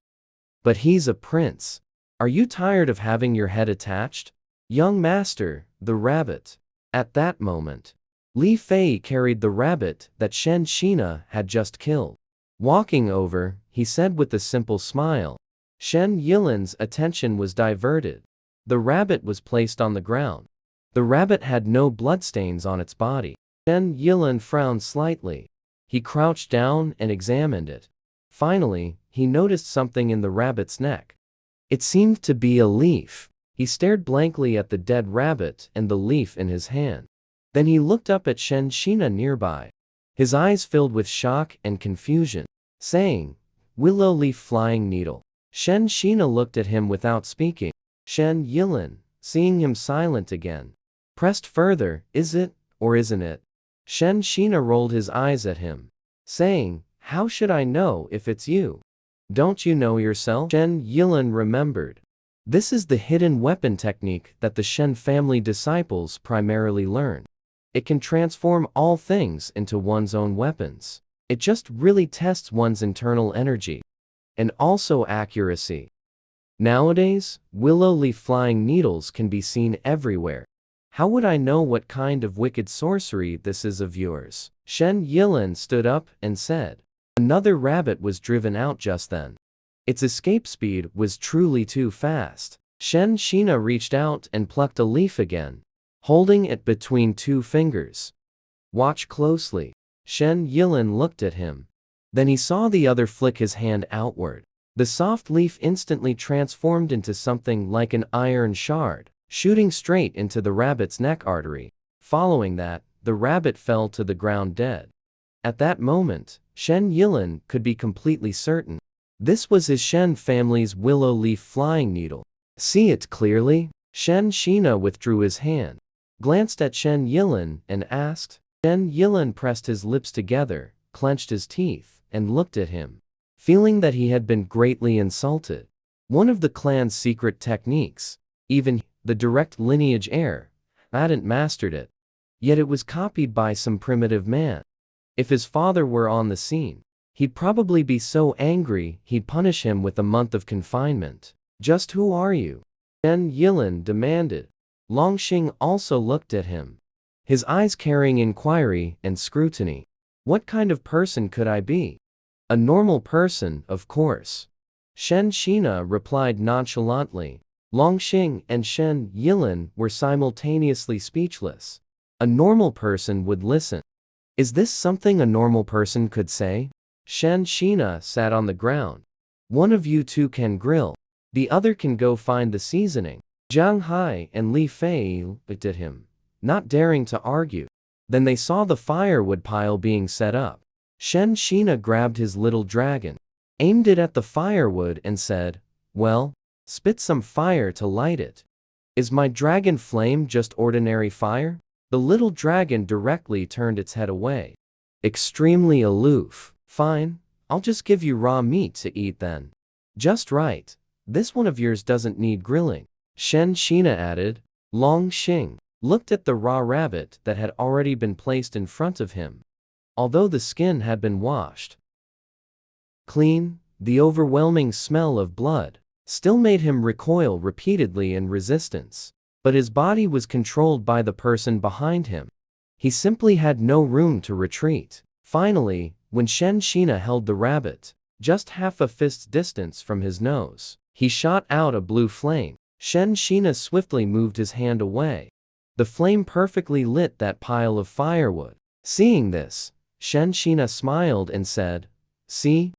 But he's a prince. Are you tired of having your head attached? Young master, the rabbit. At that moment, Li Fei carried the rabbit that Shen Shina had just killed. Walking over, he said with a simple smile. Shen Yilan's attention was diverted. The rabbit was placed on the ground. The rabbit had no bloodstains on its body. Shen Yilan frowned slightly. He crouched down and examined it. Finally, he noticed something in the rabbit's neck. It seemed to be a leaf. He stared blankly at the dead rabbit and the leaf in his hand. Then he looked up at Shen Shina nearby. His eyes filled with shock and confusion, saying, "Willow leaf flying needle." Shen Shina looked at him without speaking. Shen Yilan, seeing him silent again, pressed further, "Is it, or isn't it?" Shen Shina rolled his eyes at him, saying, "How should I know if it's you? Don't you know yourself?" Shen Yilan remembered. This is the hidden weapon technique that the Shen family disciples primarily learn. It can transform all things into one's own weapons. It just really tests one's internal energy and also accuracy. Nowadays, willow leaf flying needles can be seen everywhere. How would I know what kind of wicked sorcery this is of yours? Shen Yilan stood up and said. Another rabbit was driven out just then. Its escape speed was truly too fast. Shen Shina reached out and plucked a leaf again, holding it between two fingers. "Watch closely." Shen Yilan looked at him. Then he saw the other flick his hand outward. The soft leaf instantly transformed into something like an iron shard, shooting straight into the rabbit's neck artery. Following that, the rabbit fell to the ground dead. At that moment, Shen Yilan could be completely certain. This was his Shen family's willow leaf flying needle. See it clearly? Shen Shina withdrew his hand, glanced at Shen Yilan, and asked. Shen Yilan pressed his lips together, clenched his teeth, and looked at him, feeling that he had been greatly insulted. One of the clan's secret techniques, even the direct lineage heir, hadn't mastered it. Yet it was copied by some primitive man. If his father were on the scene, he'd probably be so angry he'd punish him with a month of confinement. "Just who are you?" Shen Yilan demanded. Longxing also looked at him, his eyes carrying inquiry and scrutiny. "What kind of person could I be?" "A normal person, of course." Shen Shina replied nonchalantly. Longxing and Shen Yilan were simultaneously speechless. A normal person would listen. Is this something a normal person could say? Shen Shina sat on the ground. "One of you two can grill. The other can go find the seasoning." Zhang Hai and Li Fei looked at him, not daring to argue. Then they saw the firewood pile being set up. Shen Shina grabbed his little dragon, aimed it at the firewood and said, "Well, spit some fire to light it." "Is my dragon flame just ordinary fire?" The little dragon directly turned its head away, extremely aloof. "Fine, I'll just give you raw meat to eat then." "Just right. This one of yours doesn't need grilling," Shen Shina added. Longxing looked at the raw rabbit that had already been placed in front of him. Although the skin had been washed clean, the overwhelming smell of blood still made him recoil repeatedly in resistance. But his body was controlled by the person behind him. He simply had no room to retreat. Finally, when Shen Shina held the rabbit just half a fist's distance from his nose, he shot out a blue flame. Shen Shina swiftly moved his hand away. The flame perfectly lit that pile of firewood. Seeing this, Shen Shina smiled and said, "See?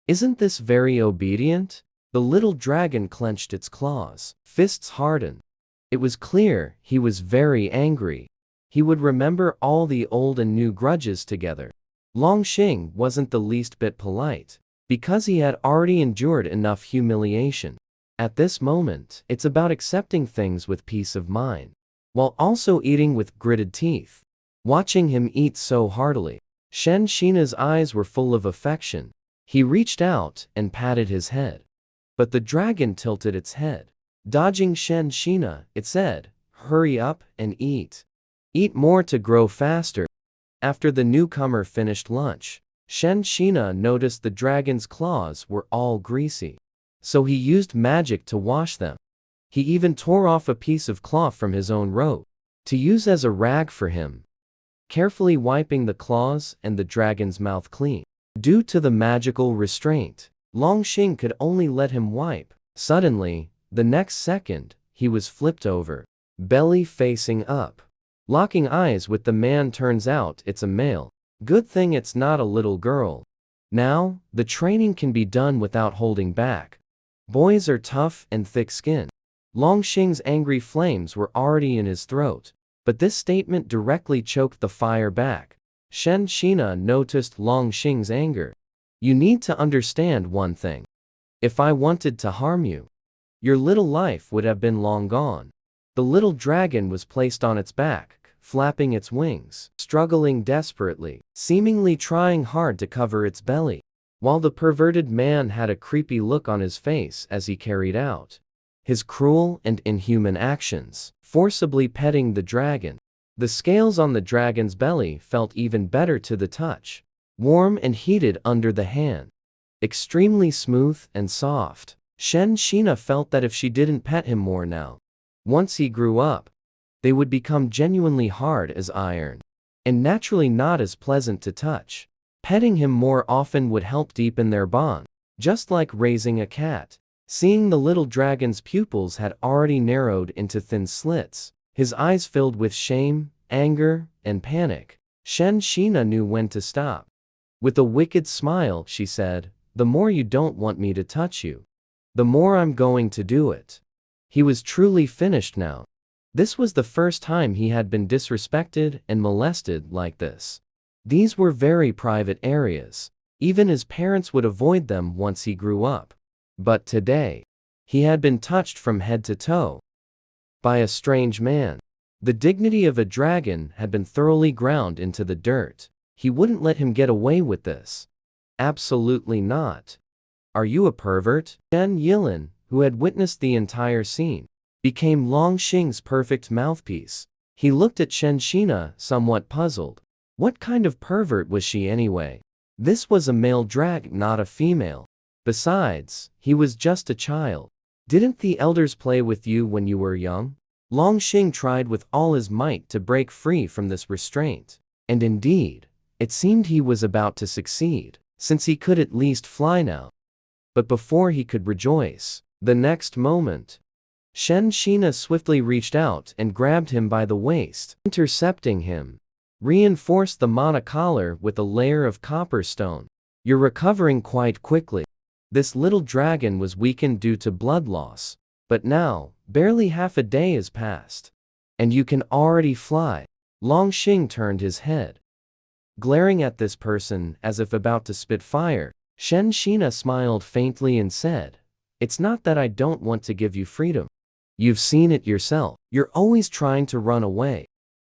Isn't this very obedient?" The little dragon clenched its claws. Fists hardened. It was clear he was very angry. He would remember all the old and new grudges together. Longxing wasn't the least bit polite, because he had already endured enough humiliation. At this moment, it's about accepting things with peace of mind, while also eating with gritted teeth. Watching him eat so heartily, Shen Shina's eyes were full of affection. He reached out and patted his head. But the dragon tilted its head. Dodging Shen Shina, it said, "Hurry up and eat. Eat more to grow faster." After the newcomer finished lunch, Shen Shina noticed the dragon's claws were all greasy. so he used magic to wash them. He even tore off a piece of cloth from his own robe to use as a rag for him, carefully wiping the claws and the dragon's mouth clean. Due to the magical restraint, Longxing could only let him wipe. Suddenly, the next second, he was flipped over, belly facing up. Locking eyes with the man. Turns out it's a male. Good thing it's not a little girl. Now, the training can be done without holding back. Boys are tough and thick-skinned. Longxing's angry flames were already in his throat, but this statement directly choked the fire back. Shen noticed Longxing's anger. You need to understand one thing. If I wanted to harm you, your little life would have been long gone. The little dragon was placed on its back, flapping its wings, struggling desperately, seemingly trying hard to cover its belly, while the perverted man had a creepy look on his face as he carried out his cruel and inhuman actions, forcibly petting the dragon. The scales on the dragon's belly felt even better to the touch, warm and heated under the hand, extremely smooth and soft. Shen felt that if she didn't pet him more now, once he grew up, they would become genuinely hard as iron, and naturally not as pleasant to touch. Petting him more often would help deepen their bond, just like raising a cat. Seeing the little dragon's pupils had already narrowed into thin slits, his eyes filled with shame, anger, and panic, Shen knew when to stop. With a wicked smile, she said, "The more you don't want me to touch you, the more I'm going to do it." He was truly finished now. This was the first time he had been disrespected and molested like this. These were very private areas. Even his parents would avoid them once he grew up. But today, he had been touched from head to toe by a strange man. The dignity of a dragon had been thoroughly ground into the dirt. He wouldn't let him get away with this. Absolutely not. Are you a pervert? Shen Yilin, who had witnessed the entire scene, became Longxing's perfect mouthpiece. He looked at Shen somewhat puzzled. What kind of pervert was she anyway? This was a male dragon, not a female. Besides, he was just a child. Didn't the elders play with you when you were young? Longxing tried with all his might to break free from this restraint. And indeed, it seemed he was about to succeed, since he could at least fly now. But before he could rejoice, the next moment, Shen swiftly reached out and grabbed him by the waist, intercepting him. Reinforced the mana collar with a layer of copper stone. You're recovering quite quickly. This little dragon was weakened due to blood loss, but now, barely half a day has passed, and you can already fly. Longxing turned his head, glaring at this person as if about to spit fire. Shen smiled faintly and said, "It's not that I don't want to give you freedom. You've seen it yourself. You're always trying to run away.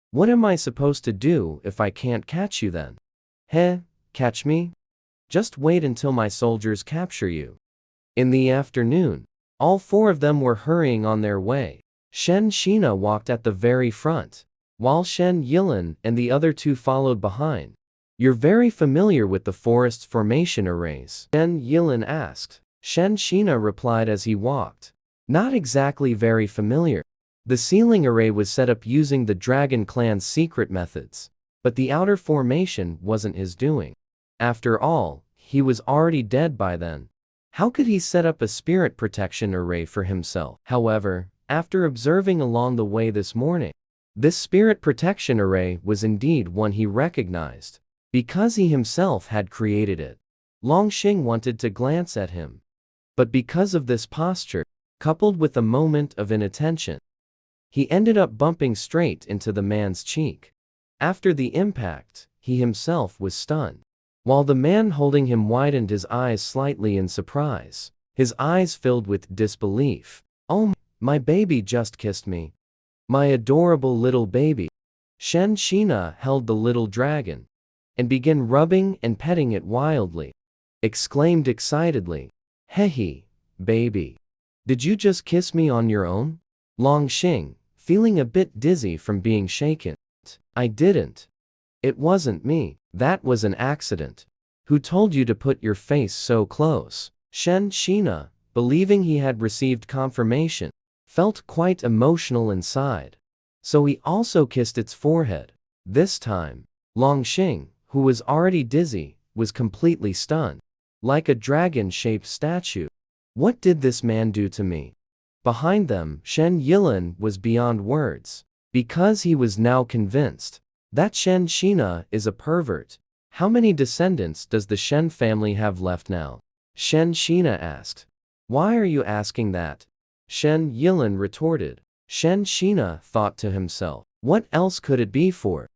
What am I supposed to do if I can't catch you then? Heh, catch me? Just wait until my soldiers capture you." In the afternoon, all four of them were hurrying on their way. Shen walked at the very front, while Shen Yilin and the other two followed behind. "You're very familiar with the forest's formation arrays?" Shen Yilin asked. Shen replied as he walked. "Not exactly very familiar. The ceiling array was set up using the Dragon Clan's secret methods, but the outer formation wasn't his doing. After all, he was already dead by then. How could he set up a spirit protection array for himself?" However, after observing along the way this morning, this spirit protection array was indeed one he recognized, because he himself had created it. Longxing wanted to glance at him, but because of this posture, coupled with a moment of inattention, he ended up bumping straight into the man's cheek. After the impact, he himself was stunned, while the man holding him widened his eyes slightly in surprise, his eyes filled with disbelief. "Oh, my baby just kissed me. My adorable little baby." Shen held the little dragon and began rubbing and petting it wildly. Exclaimed excitedly, "Hey, baby. Did you just kiss me on your own?" Longxing, feeling a bit dizzy from being shaken. "I didn't. It wasn't me. That was an accident. Who told you to put your face so close?" Shen believing he had received confirmation, felt quite emotional inside. So he also kissed its forehead. This time, Longxing, who was already dizzy, was completely stunned. Like a dragon-shaped statue. What did this man do to me? Behind them, Shen Yilin was beyond words. Because he was now convinced that Shen Shina is a pervert. How many descendants does the Shen family have left now? Shen Shina asked. Why are you asking that? Shen Yilin retorted. Shen Shina thought to himself. What else could it be for?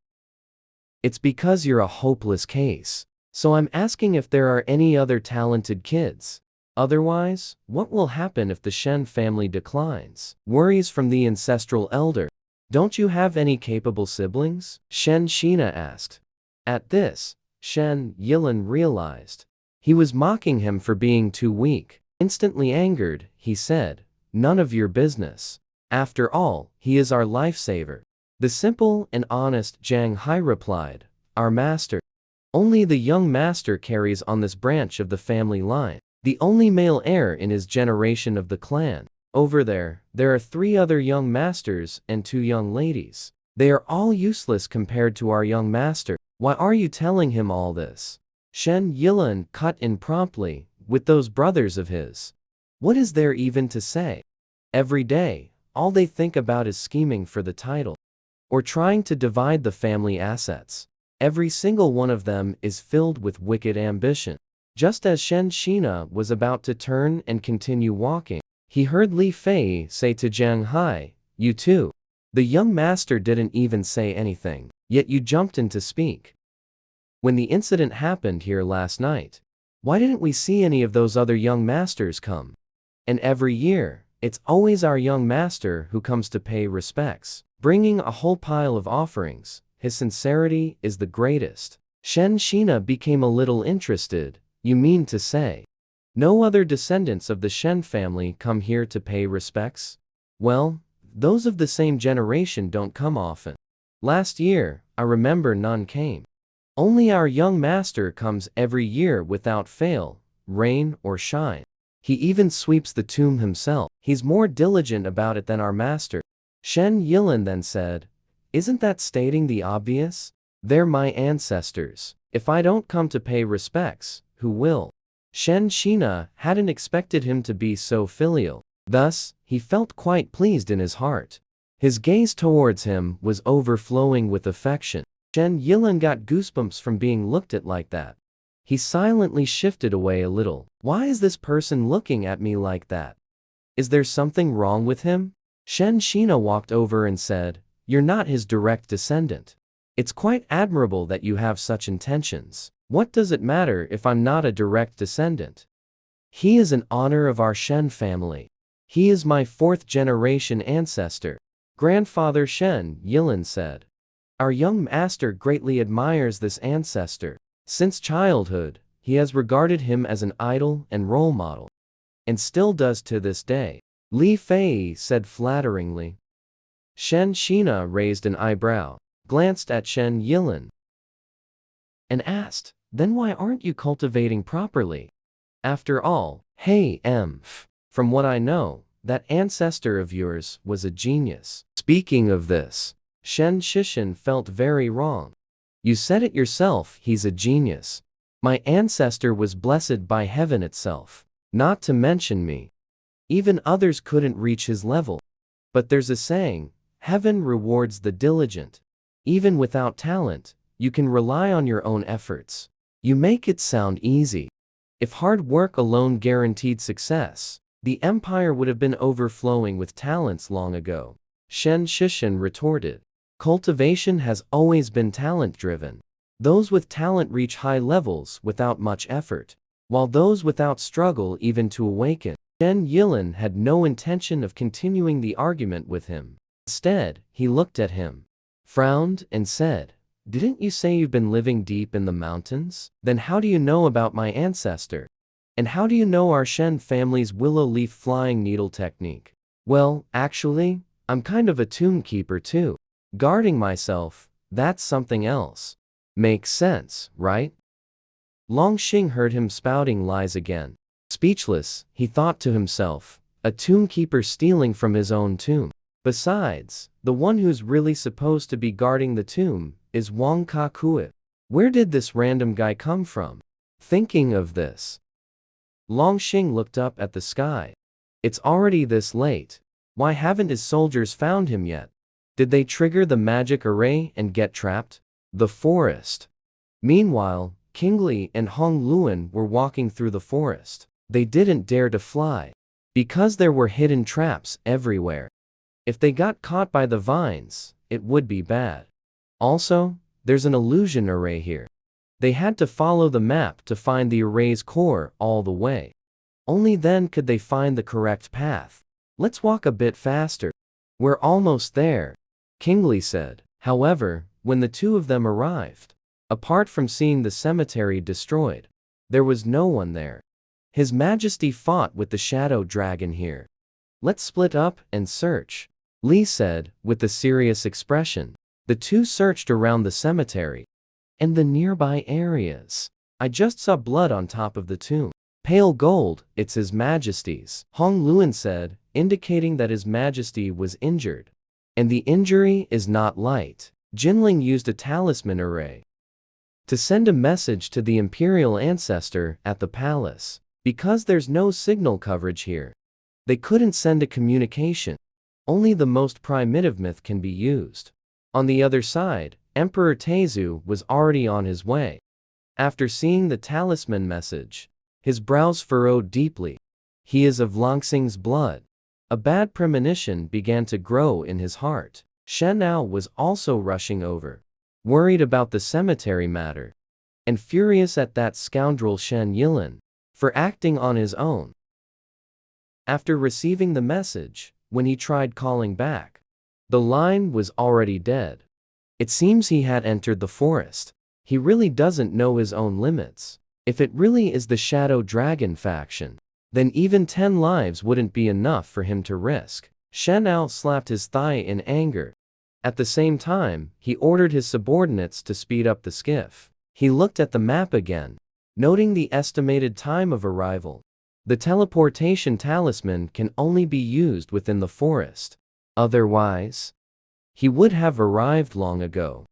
It's because you're a hopeless case. So I'm asking if there are any other talented kids. Otherwise, what will happen if the Shen family declines? Worries from the ancestral elder. Don't you have any capable siblings? Shen Shina asked. At this, Shen Yilin realized he was mocking him for being too weak. Instantly angered, he said, none of your business. After all, he is our lifesaver. The simple and honest Zhang Hai replied, our master. Only the young master carries on this branch of the family line, the only male heir in his generation of the clan. Over there are 3 other young masters and 2 young ladies. They are all useless compared to our young master. Why are you telling him all this? Shen Yilin cut in promptly, with those brothers of his. What is there even to say? Every day, all they think about is scheming for the title, or trying to divide the family assets. Every single one of them is filled with wicked ambition. Just as Shen Shina was about to turn and continue walking, he heard Li Fei say to Zhang Hai, you too. The young master didn't even say anything, yet you jumped in to speak. When the incident happened here last night, why didn't we see any of those other young masters come? And every year, it's always our young master who comes to pay respects, bringing a whole pile of offerings. His sincerity is the greatest. Shen Shina became a little interested. You mean to say, no other descendants of the Shen family come here to pay respects? Well, those of the same generation don't come often. Last year, I remember none came. Only our young master comes every year without fail, rain or shine. He even sweeps the tomb himself. He's more diligent about it than our master. Shen Yilin then said, isn't that stating the obvious? They're my ancestors. If I don't come to pay respects, who will? Shen Shina hadn't expected him to be so filial. Thus, he felt quite pleased in his heart. His gaze towards him was overflowing with affection. Shen Yilin got goosebumps from being looked at like that. He silently shifted away a little. Why is this person looking at me like that? Is there something wrong with him? Shen Shina walked over and said, you're not his direct descendant. It's quite admirable that you have such intentions. What does it matter if I'm not a direct descendant? He is an honor of our Shen family. He is my 4th generation ancestor. Grandfather Shen Yilin said. Our young master greatly admires this ancestor. Since childhood, he has regarded him as an idol and role model, and still does to this day. Li Fei said flatteringly. Shen Shina raised an eyebrow, glanced at Shen Yilin, and asked, then why aren't you cultivating properly? After all, hey from what I know, that ancestor of yours was a genius. Speaking of this, Shen Shishin felt very wrong. You said it yourself, he's a genius. My ancestor was blessed by heaven itself. Not to mention me. Even others couldn't reach his level. But there's a saying, heaven rewards the diligent. Even without talent, you can rely on your own efforts. You make it sound easy. If hard work alone guaranteed success, the empire would have been overflowing with talents long ago. Shen Shishin retorted. Cultivation has always been talent-driven. Those with talent reach high levels without much effort, while those without struggle even to awaken. Shen Yilin had no intention of continuing the argument with him. Instead, he looked at him, frowned, and said, didn't you say you've been living deep in the mountains? Then how do you know about my ancestor? And how do you know our Shen family's willow leaf flying needle technique? Well, actually, I'm kind of a tomb keeper too. Guarding myself, that's something else. Makes sense, right? Longxing heard him spouting lies again. Speechless, he thought to himself, a tombkeeper stealing from his own tomb. Besides, the one who's really supposed to be guarding the tomb is Wang Kakui. Where did this random guy come from? Thinking of this, Longxing looked up at the sky. It's already this late. Why haven't his soldiers found him yet? Did they trigger the magic array and get trapped? The forest. Meanwhile, Qingli and Hong Luan were walking through the forest. They didn't dare to fly, because there were hidden traps everywhere. If they got caught by the vines, it would be bad. Also, there's an illusion array here. They had to follow the map to find the array's core all the way. Only then could they find the correct path. Let's walk a bit faster. We're almost there, Qingli said. However, when the two of them arrived, apart from seeing the cemetery destroyed, there was no one there. His Majesty fought with the shadow dragon here. Let's split up and search, Li said, with a serious expression. The two searched around the cemetery and the nearby areas. I just saw blood on top of the tomb. Pale gold, it's His Majesty's, Hong Luan said, indicating that His Majesty was injured. And the injury is not light. Jinling used a talisman array to send a message to the Imperial ancestor at the palace. Because there's no signal coverage here, they couldn't send a communication. Only the most primitive myth can be used. On the other side, Emperor Tezu was already on his way. After seeing the talisman message, his brows furrowed deeply. He is of Longxing's blood. A bad premonition began to grow in his heart. Shen was also rushing over, worried about the cemetery matter, and furious at that scoundrel Shen Yilin for acting on his own. After receiving the message, when he tried calling back, the line was already dead. It seems he had entered the forest. He really doesn't know his own limits. If it really is the Shadow Dragon faction, then even 10 lives wouldn't be enough for him to risk. Shen slapped his thigh in anger. At the same time, he ordered his subordinates to speed up the skiff. He looked at the map again, noting the estimated time of arrival. The teleportation talisman can only be used within the forest. Otherwise, he would have arrived long ago.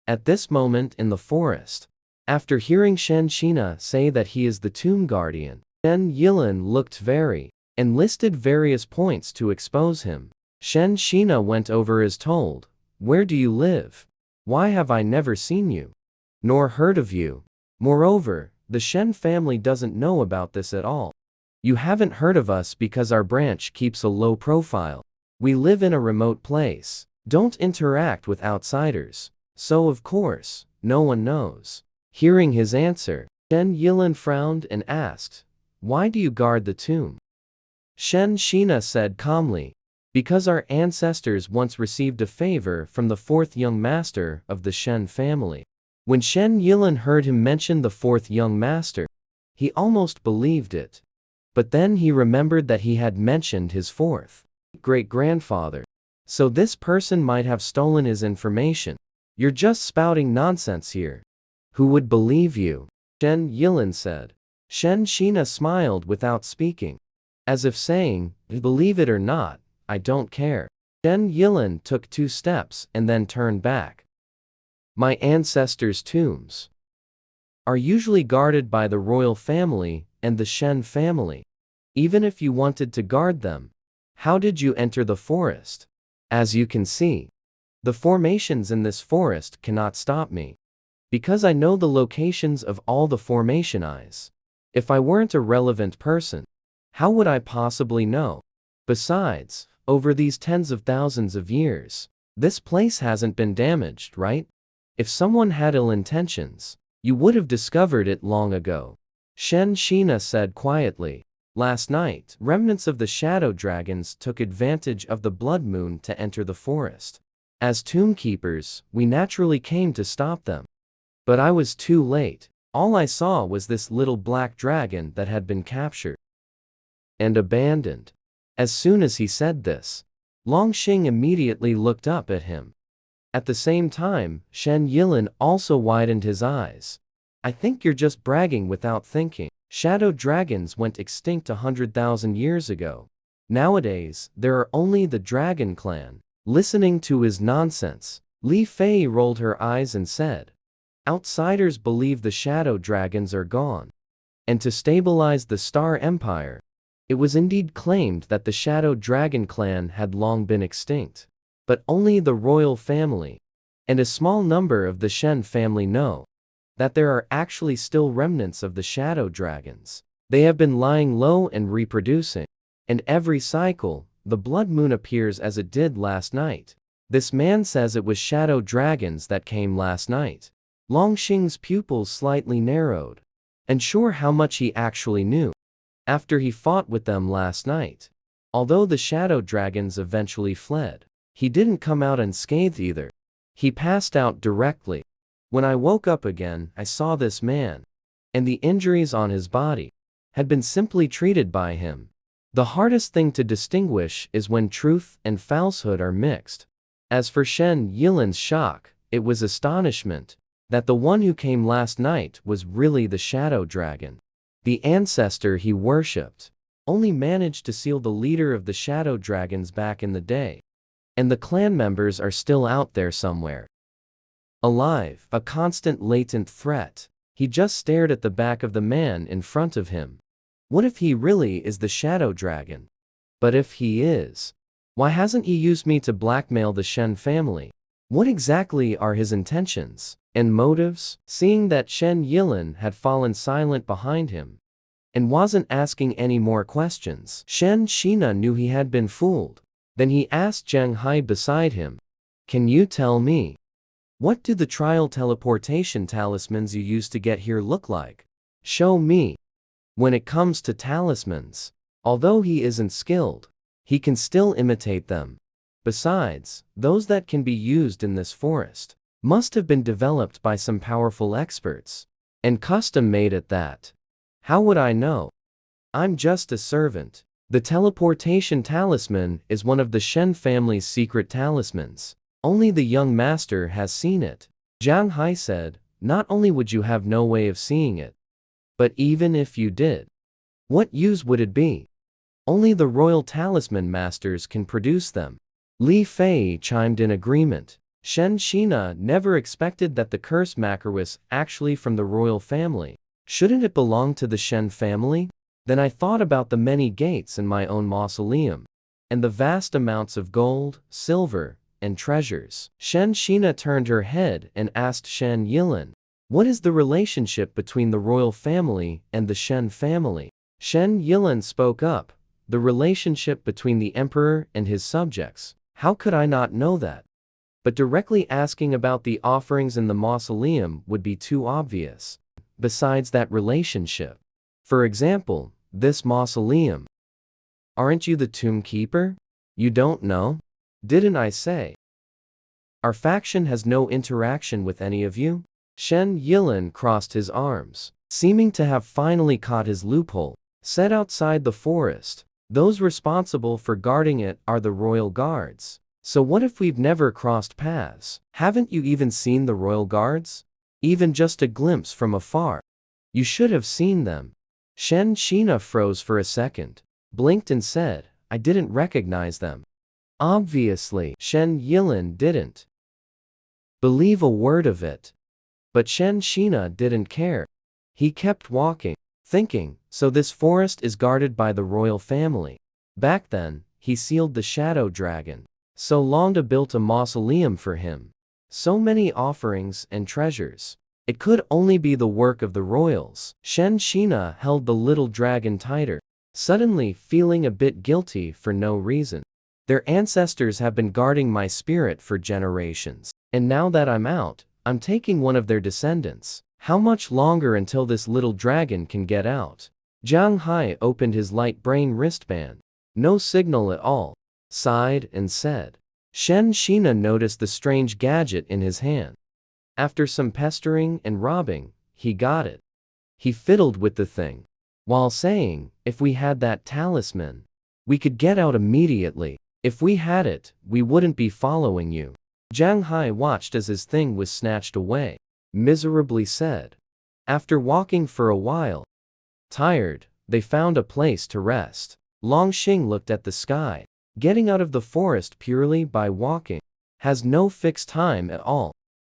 At this moment in the forest, after hearing Shen Shina say that he is the tomb guardian, Shen Yilin looked very and listed various points to expose him. Shen Shina went over as told. Where do you live? Why have I never seen you, nor heard of you? Moreover, the Shen family doesn't know about this at all. You haven't heard of us because our branch keeps a low profile. We live in a remote place, don't interact with outsiders, so of course, no one knows. Hearing his answer, Shen Yilin frowned and asked, why do you guard the tomb? Shen Shina said calmly, because our ancestors once received a favor from the 4th young master of the Shen family. When Shen Yilin heard him mention the 4th young master, he almost believed it. But then he remembered that he had mentioned his 4th great-grandfather. So this person might have stolen his information. You're just spouting nonsense here. Who would believe you? Shen Yilin said. Shen Shina smiled without speaking, as if saying, believe it or not, I don't care. Shen Yilin took 2 steps and then turned back. My ancestors' tombs are usually guarded by the royal family and the Shen family. Even if you wanted to guard them, how did you enter the forest? As you can see, the formations in this forest cannot stop me, because I know the locations of all the formation eyes. If I weren't a relevant person, how would I possibly know? Besides, over these tens of thousands of years, this place hasn't been damaged, right? If someone had ill intentions, you would have discovered it long ago. Shen Shina said quietly. Last night, remnants of the shadow dragons took advantage of the blood moon to enter the forest. As tomb keepers, we naturally came to stop them. But I was too late. All I saw was this little black dragon that had been captured and abandoned. As soon as he said this, Longxing immediately looked up at him. At the same time, Shen Yilin also widened his eyes. I think you're just bragging without thinking. Shadow dragons went extinct 100,000 years ago. Nowadays, there are only the Dragon Clan. Listening to his nonsense, Li Fei rolled her eyes and said, outsiders believe the shadow dragons are gone. And to stabilize the Star Empire, it was indeed claimed that the Shadow Dragon Clan had long been extinct. But only the royal family, and a small number of the Shen family know that there are actually still remnants of the shadow dragons. They have been lying low and reproducing. And every cycle, the blood moon appears as it did last night. This man says it was shadow dragons that came last night. Longxing's pupils slightly narrowed. Unsure how much he actually knew after he fought with them last night. Although the shadow dragons eventually fled, he didn't come out unscathed either. He passed out directly. When I woke up again, I saw this man, and the injuries on his body had been simply treated by him. The hardest thing to distinguish is when truth and falsehood are mixed. As for Shen Yilan's shock, it was astonishment that the one who came last night was really the shadow dragon. The ancestor he worshipped only managed to seal the leader of the shadow dragons back in the day. And the clan members are still out there somewhere. Alive, a constant latent threat. He just stared at the back of the man in front of him. What if he really is the shadow dragon? But if he is, why hasn't he used me to blackmail the Shen family? What exactly are his intentions and motives? Seeing that Shen Yilan had fallen silent behind him and wasn't asking any more questions, Shen Shina knew he had been fooled. Then he asked Zheng Hai beside him, "Can you tell me, what do the trial teleportation talismans you used to get here look like? Show me." When it comes to talismans, although he isn't skilled, he can still imitate them. Besides, those that can be used in this forest must have been developed by some powerful experts, and custom-made at that. How would I know? I'm just a servant. The teleportation talisman is one of the Shen family's secret talismans. Only the young master has seen it. Zhang Hai said, not only would you have no way of seeing it, but even if you did, what use would it be? Only the royal talisman masters can produce them. Li Fei chimed in agreement. Shen Shina never expected that the curse macro was actually from the royal family. Shouldn't it belong to the Shen family? Then I thought about the many gates in my own mausoleum, and the vast amounts of gold, silver, and treasures. Shen Shina turned her head and asked Shen Yilan, what is the relationship between the royal family and the Shen family? Shen Yilan spoke up, the relationship between the emperor and his subjects. How could I not know that? But directly asking about the offerings in the mausoleum would be too obvious. Besides that relationship, for example, this mausoleum. Aren't you the tomb keeper? You don't know? Didn't I say? Our faction has no interaction with any of you? Shen Yilan crossed his arms, seeming to have finally caught his loophole. Set outside the forest, those responsible for guarding it are the royal guards. So what if we've never crossed paths? Haven't you even seen the royal guards? Even just a glimpse from afar. You should have seen them. Shen Shina froze for a second, blinked and said, I didn't recognize them. Obviously, Shen Yilan didn't believe a word of it. But Shen Shina didn't care. He kept walking, thinking, so this forest is guarded by the royal family. Back then, he sealed the shadow dragon. So Londa built a mausoleum for him. So many offerings and treasures. It could only be the work of the royals. Shen Shina held the little dragon tighter, suddenly feeling a bit guilty for no reason. Their ancestors have been guarding my spirit for generations. And now that I'm out, I'm taking one of their descendants. How much longer until this little dragon can get out? Zhang Hai opened his light brain wristband. No signal at all. Sighed and said. Shen Shina noticed the strange gadget in his hand. After some pestering and robbing, he got it. He fiddled with the thing, while saying, if we had that talisman, we could get out immediately. If we had it, we wouldn't be following you. Zhang Hai watched as his thing was snatched away, miserably said. After walking for a while, Tired, they found a place to rest. Longxing looked at the sky. Getting out of the forest purely by walking has no fixed time at all,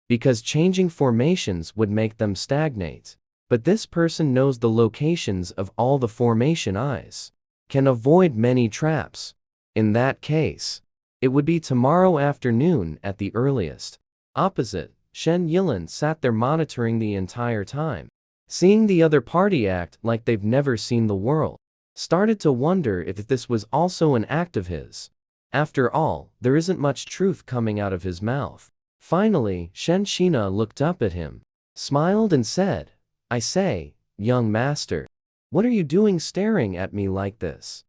because changing formations would make them stagnate. But this person knows the locations of all the formation eyes, can avoid many traps. In that case, it would be tomorrow afternoon at the earliest. Opposite, Shen Yilin sat there monitoring the entire time, seeing the other party act like they've never seen the world. Started to wonder if this was also an act of his. After all, there isn't much truth coming out of his mouth. Finally, Shen Shina looked up at him, smiled and said, "I say, young master, what are you doing staring at me like this?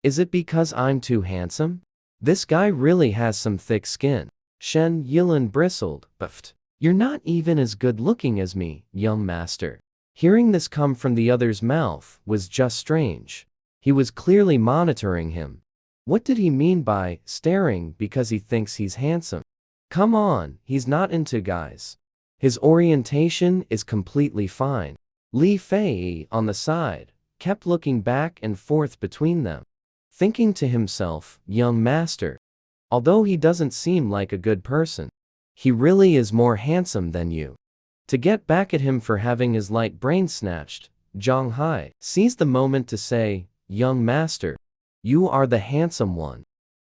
Is it because I'm too handsome? This guy really has some thick skin." Shen Yilin bristled, "But you're not even as good looking as me, young master." Hearing this come from the other's mouth was just strange. He was clearly monitoring him. What did he mean by staring because he thinks he's handsome? Come on, he's not into guys. His orientation is completely fine. Li Fei, on the side, kept looking back and forth between them, thinking to himself, young master, although he doesn't seem like a good person, he really is more handsome than you. To get back at him for having his light brain snatched, Zhang Hai seized the moment to say, "Young master, you are the handsome one.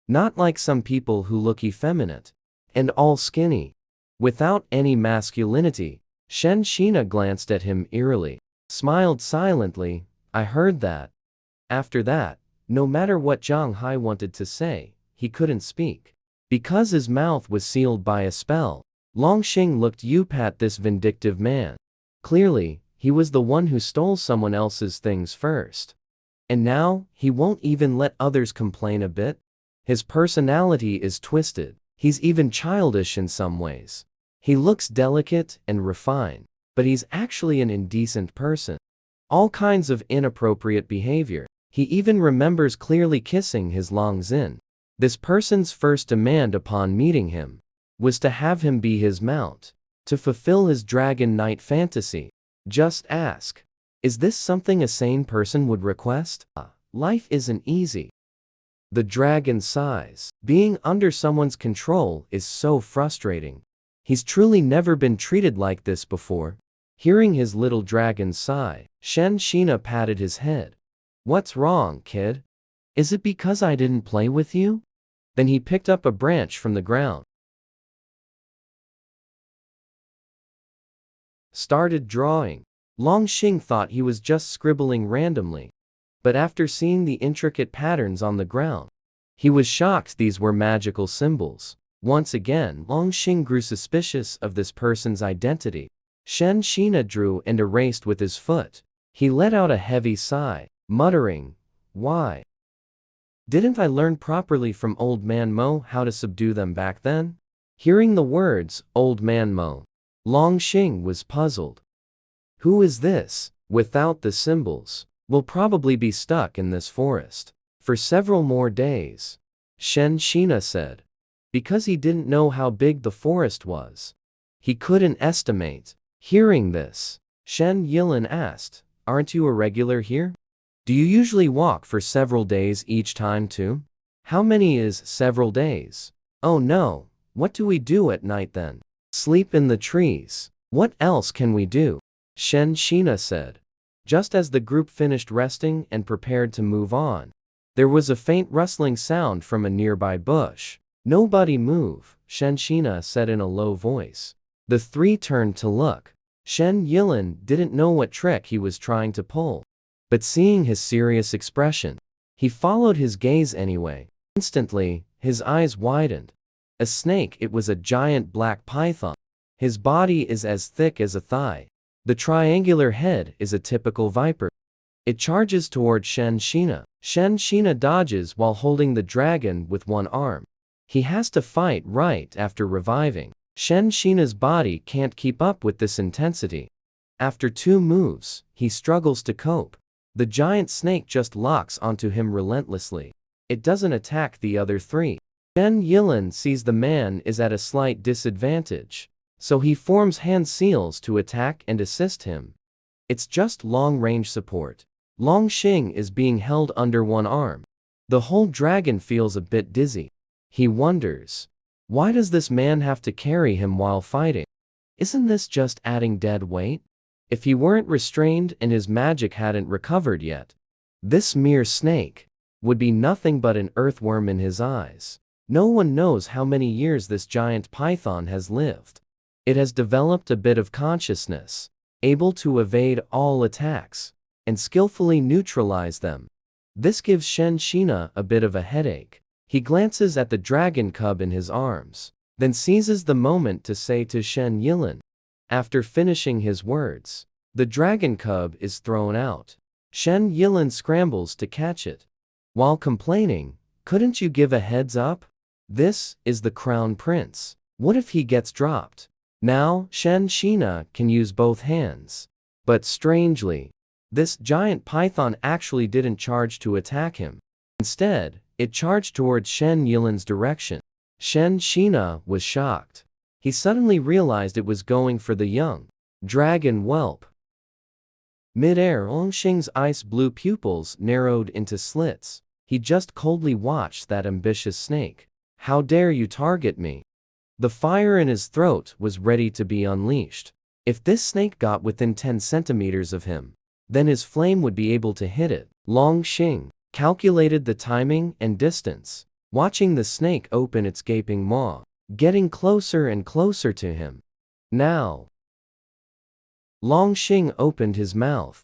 Not like some people who look effeminate and all skinny, without any masculinity." Shen Shina glanced at him eerily, smiled silently. "I heard that." After that, no matter what Zhang Hai wanted to say, he couldn't speak, because his mouth was sealed by a spell. Longxing looked up at this vindictive man. Clearly, he was the one who stole someone else's things first. And now, he won't even let others complain a bit? His personality is twisted. He's even childish in some ways. He looks delicate and refined, but he's actually an indecent person. All kinds of inappropriate behavior. He even remembers clearly kissing his Long Xin. This person's first demand upon meeting him was to have him be his mount, to fulfill his dragon knight fantasy. Just ask, is this something a sane person would request? Life isn't easy. The dragon sighs. Being under someone's control is so frustrating. He's truly never been treated like this before. Hearing his little dragon sigh, Shen Shina patted his head. "What's wrong, kid? Is it because I didn't play with you?" Then he picked up a branch from the ground, started drawing. Longxing thought he was just scribbling randomly, but after seeing the intricate patterns on the ground, he was shocked these were magical symbols. Once again, Longxing grew suspicious of this person's identity. Shen Shina drew and erased with his foot. He let out a heavy sigh, muttering, "Why? Didn't I learn properly from Old Man Mo how to subdue them back then?" Hearing the words, Old Man Mo, Longxing was puzzled. Who is this, without the symbols? Will probably be stuck in this forest for several more days, Shen Shina said. Because he didn't know how big the forest was, he couldn't estimate. Hearing this, Shen Yilin asked, "Aren't you a regular here? Do you usually walk for several days each time too?" "How many is several days?" "Oh no, what do we do at night then?" "Sleep in the trees. What else can we do?" Shen Shina said. Just as the group finished resting and prepared to move on, there was a faint rustling sound from a nearby bush. "Nobody move," Shen Shina said in a low voice. The three turned to look. Shen Yilin didn't know what trick he was trying to pull, but seeing his serious expression, he followed his gaze anyway. Instantly, his eyes widened. A snake. It was a giant black python. His body is as thick as a thigh. The triangular head is a typical viper. It charges toward Shen Shina. Shen Shina dodges while holding the dragon with one arm. He has to fight right after reviving. Shen Shina's body can't keep up with this intensity. After 2 moves, he struggles to cope. The giant snake just locks onto him relentlessly. It doesn't attack the other 3. Shen Yilin sees the man is at a slight disadvantage, so he forms hand seals to attack and assist him. It's just long-range support. Long Xing is being held under one arm. The whole dragon feels a bit dizzy. He wonders, why does this man have to carry him while fighting? Isn't this just adding dead weight? If he weren't restrained and his magic hadn't recovered yet, this mere snake would be nothing but an earthworm in his eyes. No one knows how many years this giant python has lived. It has developed a bit of consciousness, able to evade all attacks and skillfully neutralize them. This gives Shen a bit of a headache. He glances at the dragon cub in his arms, then seizes the moment to say to Shen Yilin. After finishing his words, the dragon cub is thrown out. Shen Yilin scrambles to catch it, while complaining, "Couldn't you give a heads up? This is the crown prince. What if he gets dropped?" Now, Shen can use both hands. But strangely, this giant python actually didn't charge to attack him. Instead, it charged towards Shen Yilin's direction. Shen was shocked. He suddenly realized it was going for the young dragon whelp. Mid-air, Longxing's ice-blue pupils narrowed into slits. He just coldly watched that ambitious snake. "How dare you target me?" The fire in his throat was ready to be unleashed. If this snake got within 10 centimeters of him, then his flame would be able to hit it. Longxing calculated the timing and distance, watching the snake open its gaping maw, getting closer and closer to him. Now, Longxing opened his mouth.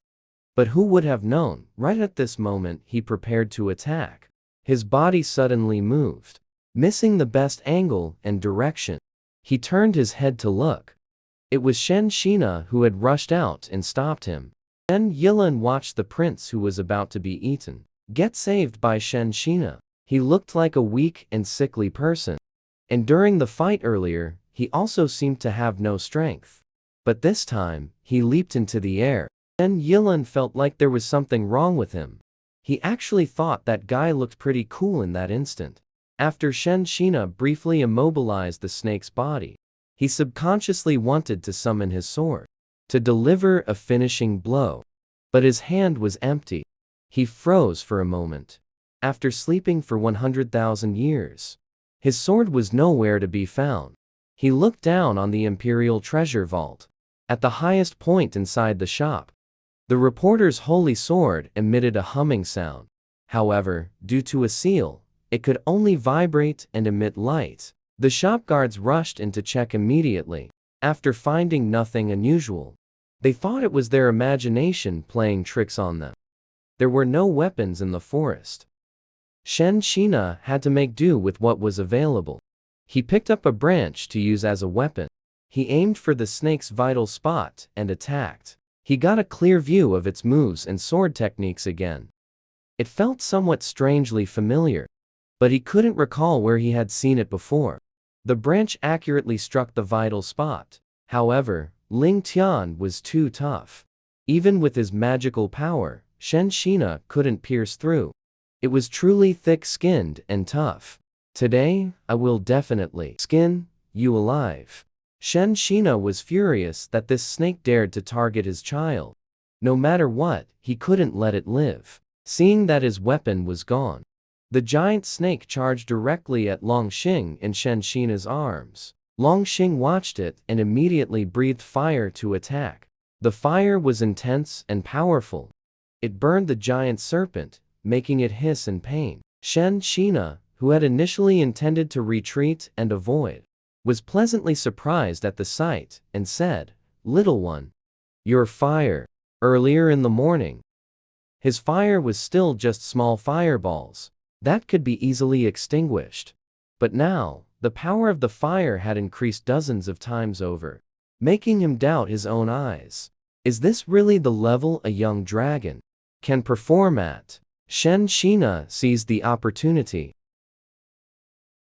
But who would have known, right at this moment he prepared to attack. His body suddenly moved, missing the best angle and direction. He turned his head to look. It was Shen who had rushed out and stopped him. Shen Yilin watched the prince who was about to be eaten get saved by Shen. He looked like a weak and sickly person. And during the fight earlier, he also seemed to have no strength. But this time, he leaped into the air. Shen Yilin felt like there was something wrong with him. He actually thought that guy looked pretty cool in that instant. After Shen briefly immobilized the snake's body, he subconsciously wanted to summon his sword to deliver a finishing blow. But his hand was empty. He froze for a moment. After sleeping for 100,000 years, his sword was nowhere to be found. He looked down on the Imperial treasure vault. At the highest point inside the shop, the reporter's holy sword emitted a humming sound. However, due to a seal, it could only vibrate and emit light. The shop guards rushed in to check immediately. After finding nothing unusual, they thought it was their imagination playing tricks on them. There were no weapons in the forest. Shen had to make do with what was available. He picked up a branch to use as a weapon. He aimed for the snake's vital spot and attacked. He got a clear view of its moves and sword techniques again. It felt somewhat strangely familiar, but he couldn't recall where he had seen it before. The branch accurately struck the vital spot. However, Ling Tian was too tough. Even with his magical power, Shen couldn't pierce through. It was truly thick-skinned and tough. "Today, I will definitely skin you alive." Shen was furious that this snake dared to target his child. No matter what, he couldn't let it live. Seeing that his weapon was gone, the giant snake charged directly at Longxing in Shen arms. Longxing watched it and immediately breathed fire to attack. The fire was intense and powerful. It burned the giant serpent, making it hiss in pain. Shen, who had initially intended to retreat and avoid, was pleasantly surprised at the sight and said, "Little one, your fire." Earlier in the morning, his fire was still just small fireballs that could be easily extinguished. But now, the power of the fire had increased dozens of times over, making him doubt his own eyes. Is this really the level a young dragon can perform at? Shen seized the opportunity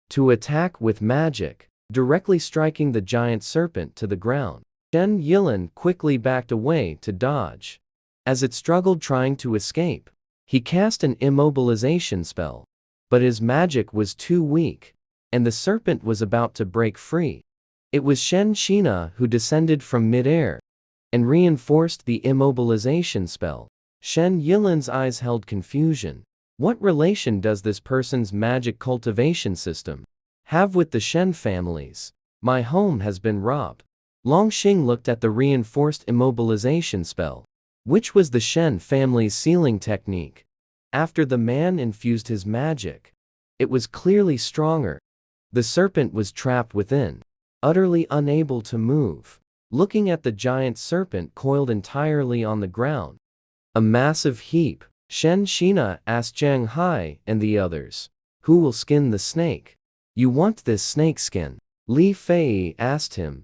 to attack with magic, directly striking the giant serpent to the ground. Shen Yilin quickly backed away to dodge. As it struggled trying to escape, he cast an immobilization spell. But his magic was too weak, and the serpent was about to break free. It was Shen who descended from mid-air and reinforced the immobilization spell. Shen Yilin's eyes held confusion. What relation does this person's magic cultivation system have with the Shen families? My home has been robbed. Longxing looked at the reinforced immobilization spell, which was the Shen family's sealing technique. After the man infused his magic, it was clearly stronger. The serpent was trapped within, utterly unable to move. Looking at the giant serpent coiled entirely on the ground, a massive heap, Shen Shina asked Zhang Hai and the others, "Who will skin the snake?" "You want this snake skin?" Li Fei asked him.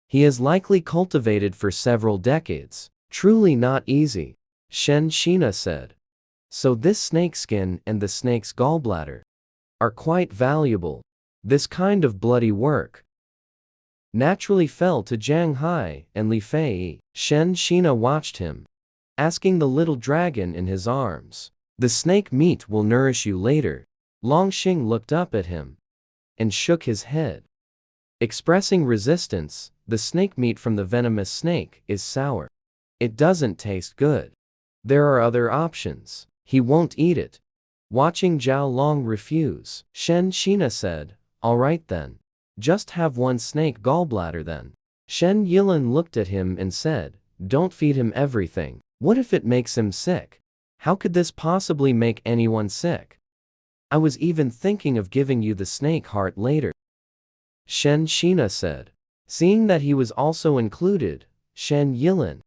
"He has likely cultivated for several decades. Truly not easy," Shen Shina said. "So this snake skin and the snake's gallbladder are quite valuable. This kind of bloody work naturally fell to Zhang Hai and Li Fei." Shen Shina watched him, asking the little dragon in his arms, "The snake meat will nourish you later." Longxing looked up at him and shook his head, expressing resistance. "The snake meat from the venomous snake is sour. It doesn't taste good. There are other options." "He won't eat it." Watching Zhao Long refuse, Shen Shina said, "All right then. Just have one snake gallbladder then." Shen Yilin looked at him and said, "Don't feed him everything. What if it makes him sick?" "How could this possibly make anyone sick? I was even thinking of giving you the snake heart later," Shen Shina said. Seeing that he was also included, Shen Yilin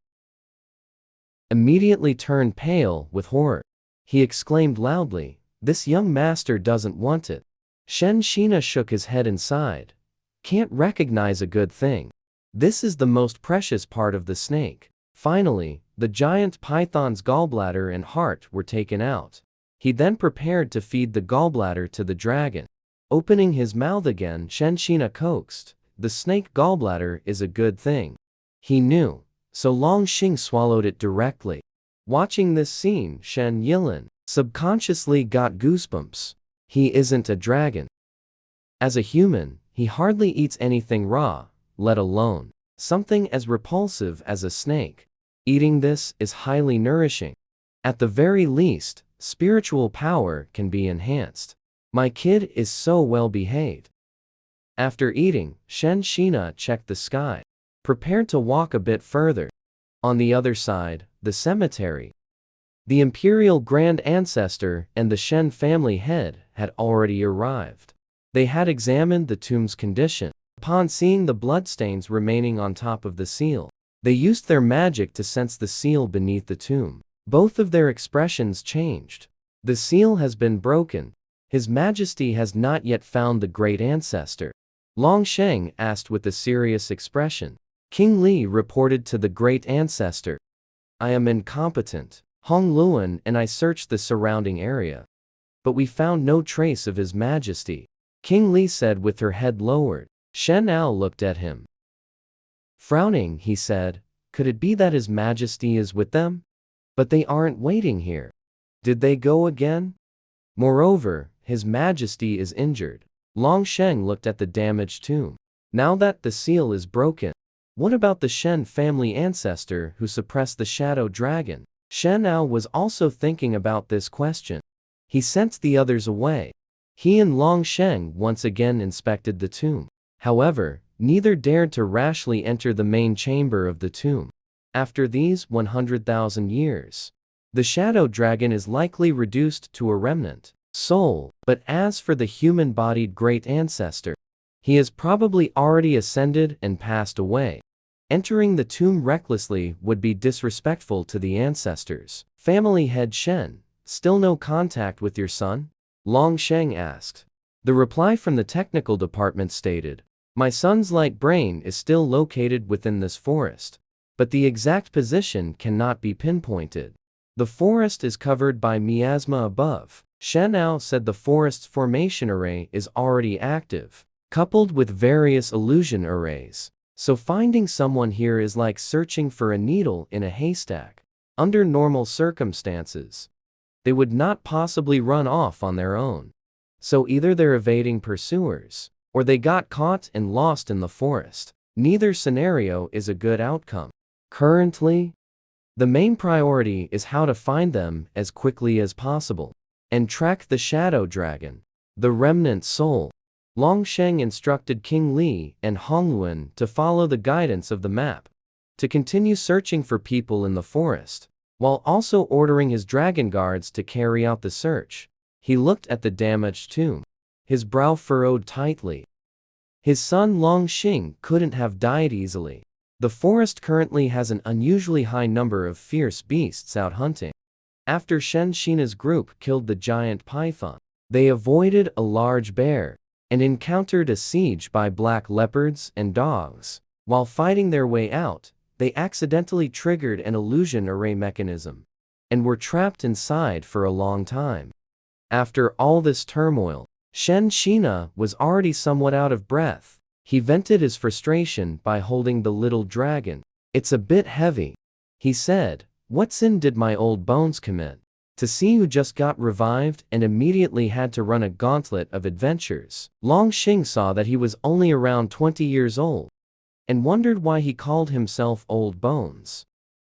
immediately turned pale with horror. He exclaimed loudly, "This young master doesn't want it." Shen Shina shook his head and sighed. "Can't recognize a good thing. This is the most precious part of the snake." Finally, the giant python's gallbladder and heart were taken out. He then prepared to feed the gallbladder to the dragon. Opening his mouth again, Shen Shina coaxed, "The snake gallbladder is a good thing." He knew, so Longxing swallowed it directly. Watching this scene, Shen Yilin subconsciously got goosebumps. He isn't a dragon. As a human, he hardly eats anything raw, let alone something as repulsive as a snake. Eating this is highly nourishing. At the very least, spiritual power can be enhanced. My kid is so well behaved. After eating, Shen Shina checked the sky, prepared to walk a bit further. On the other side, the cemetery. The Imperial Grand Ancestor and the Shen family head had already arrived. They had examined the tomb's condition. Upon seeing the bloodstains remaining on top of the seal, they used their magic to sense the seal beneath the tomb. Both of their expressions changed. "The seal has been broken. His Majesty has not yet found the Great Ancestor?" Longsheng asked with a serious expression. King Li reported to the Great Ancestor, "I am incompetent. Hong Luan and I searched the surrounding area, but we found no trace of His Majesty," King Li said with her head lowered. Shen Ao looked at him. Frowning, he said, "Could it be that His Majesty is with them? But they aren't waiting here. Did they go again? Moreover, His Majesty is injured." Longsheng looked at the damaged tomb. Now that the seal is broken, what about the Shen family ancestor who suppressed the shadow dragon? Shen Ao was also thinking about this question. He sent the others away. He and Longsheng once again inspected the tomb. However, neither dared to rashly enter the main chamber of the tomb. After these 100,000 years, the shadow dragon is likely reduced to a remnant soul. But as for the human-bodied great ancestor, he has probably already ascended and passed away. Entering the tomb recklessly would be disrespectful to the ancestors. Family head Shen, still no contact with your son? Longsheng asked. The reply from the technical department stated, "My son's light brain is still located within this forest, but the exact position cannot be pinpointed. The forest is covered by miasma above." Shen Ao said the forest's formation array is already active, coupled with various illusion arrays. So finding someone here is like searching for a needle in a haystack. Under normal circumstances, they would not possibly run off on their own. So either they're evading pursuers, or they got caught and lost in the forest. Neither scenario is a good outcome. Currently, The main priority is how to find them as quickly as possible and track the shadow dragon, the remnant soul. Longsheng instructed King Li and Hongluan to follow the guidance of the map, to continue searching for people in the forest, while also ordering his dragon guards to carry out the search. He looked at the damaged tomb, his brow furrowed tightly. His son Longxing couldn't have died easily. The forest currently has an unusually high number of fierce beasts out hunting. After Shen Shina's group killed the giant python, they avoided a large bear and encountered a siege by black leopards and dogs. While fighting their way out, they accidentally triggered an illusion array mechanism and were trapped inside for a long time. After all this turmoil, Shen Shina was already somewhat out of breath. He vented his frustration by holding the little dragon. "It's a bit heavy," he said. "What sin did my old bones commit? To see who just got revived and immediately had to run a gauntlet of adventures." Longxing saw that he was only around 20 years old and wondered why he called himself Old Bones.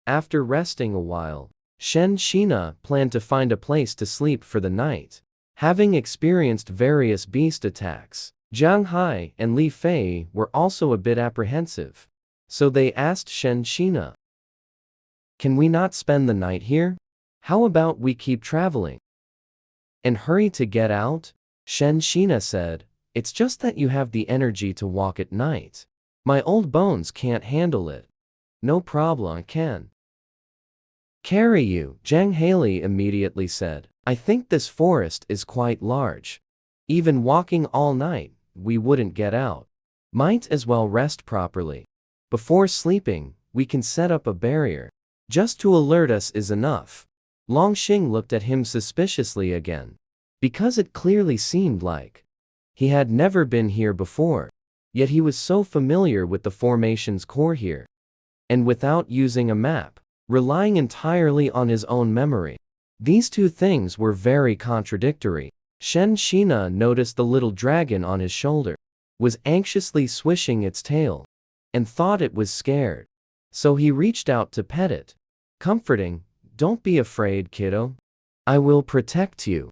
After resting a while, Shen Shina planned to find a place to sleep for the night. Having experienced various beast attacks, Jiang Hai and Li Fei were also a bit apprehensive, so they asked Shen Shina, "Can we not spend the night here? How about we keep traveling and hurry to get out?" Shen Shina said, "It's just that you have the energy to walk at night. My old bones can't handle it." "No problem, I can carry you," Zhang Haley immediately said. "I think this forest is quite large. Even walking all night, we wouldn't get out. Might as well rest properly. Before sleeping, we can set up a barrier. Just to alert us is enough." Longxing looked at him suspiciously again, because it clearly seemed like he had never been here before. Yet he was so familiar with the formation's core here, and without using a map, relying entirely on his own memory. These two things were very contradictory. Shen Shina noticed the little dragon on his shoulder was anxiously swishing its tail and thought it was scared. So he reached out to pet it, comforting, "Don't be afraid, kiddo. I will protect you."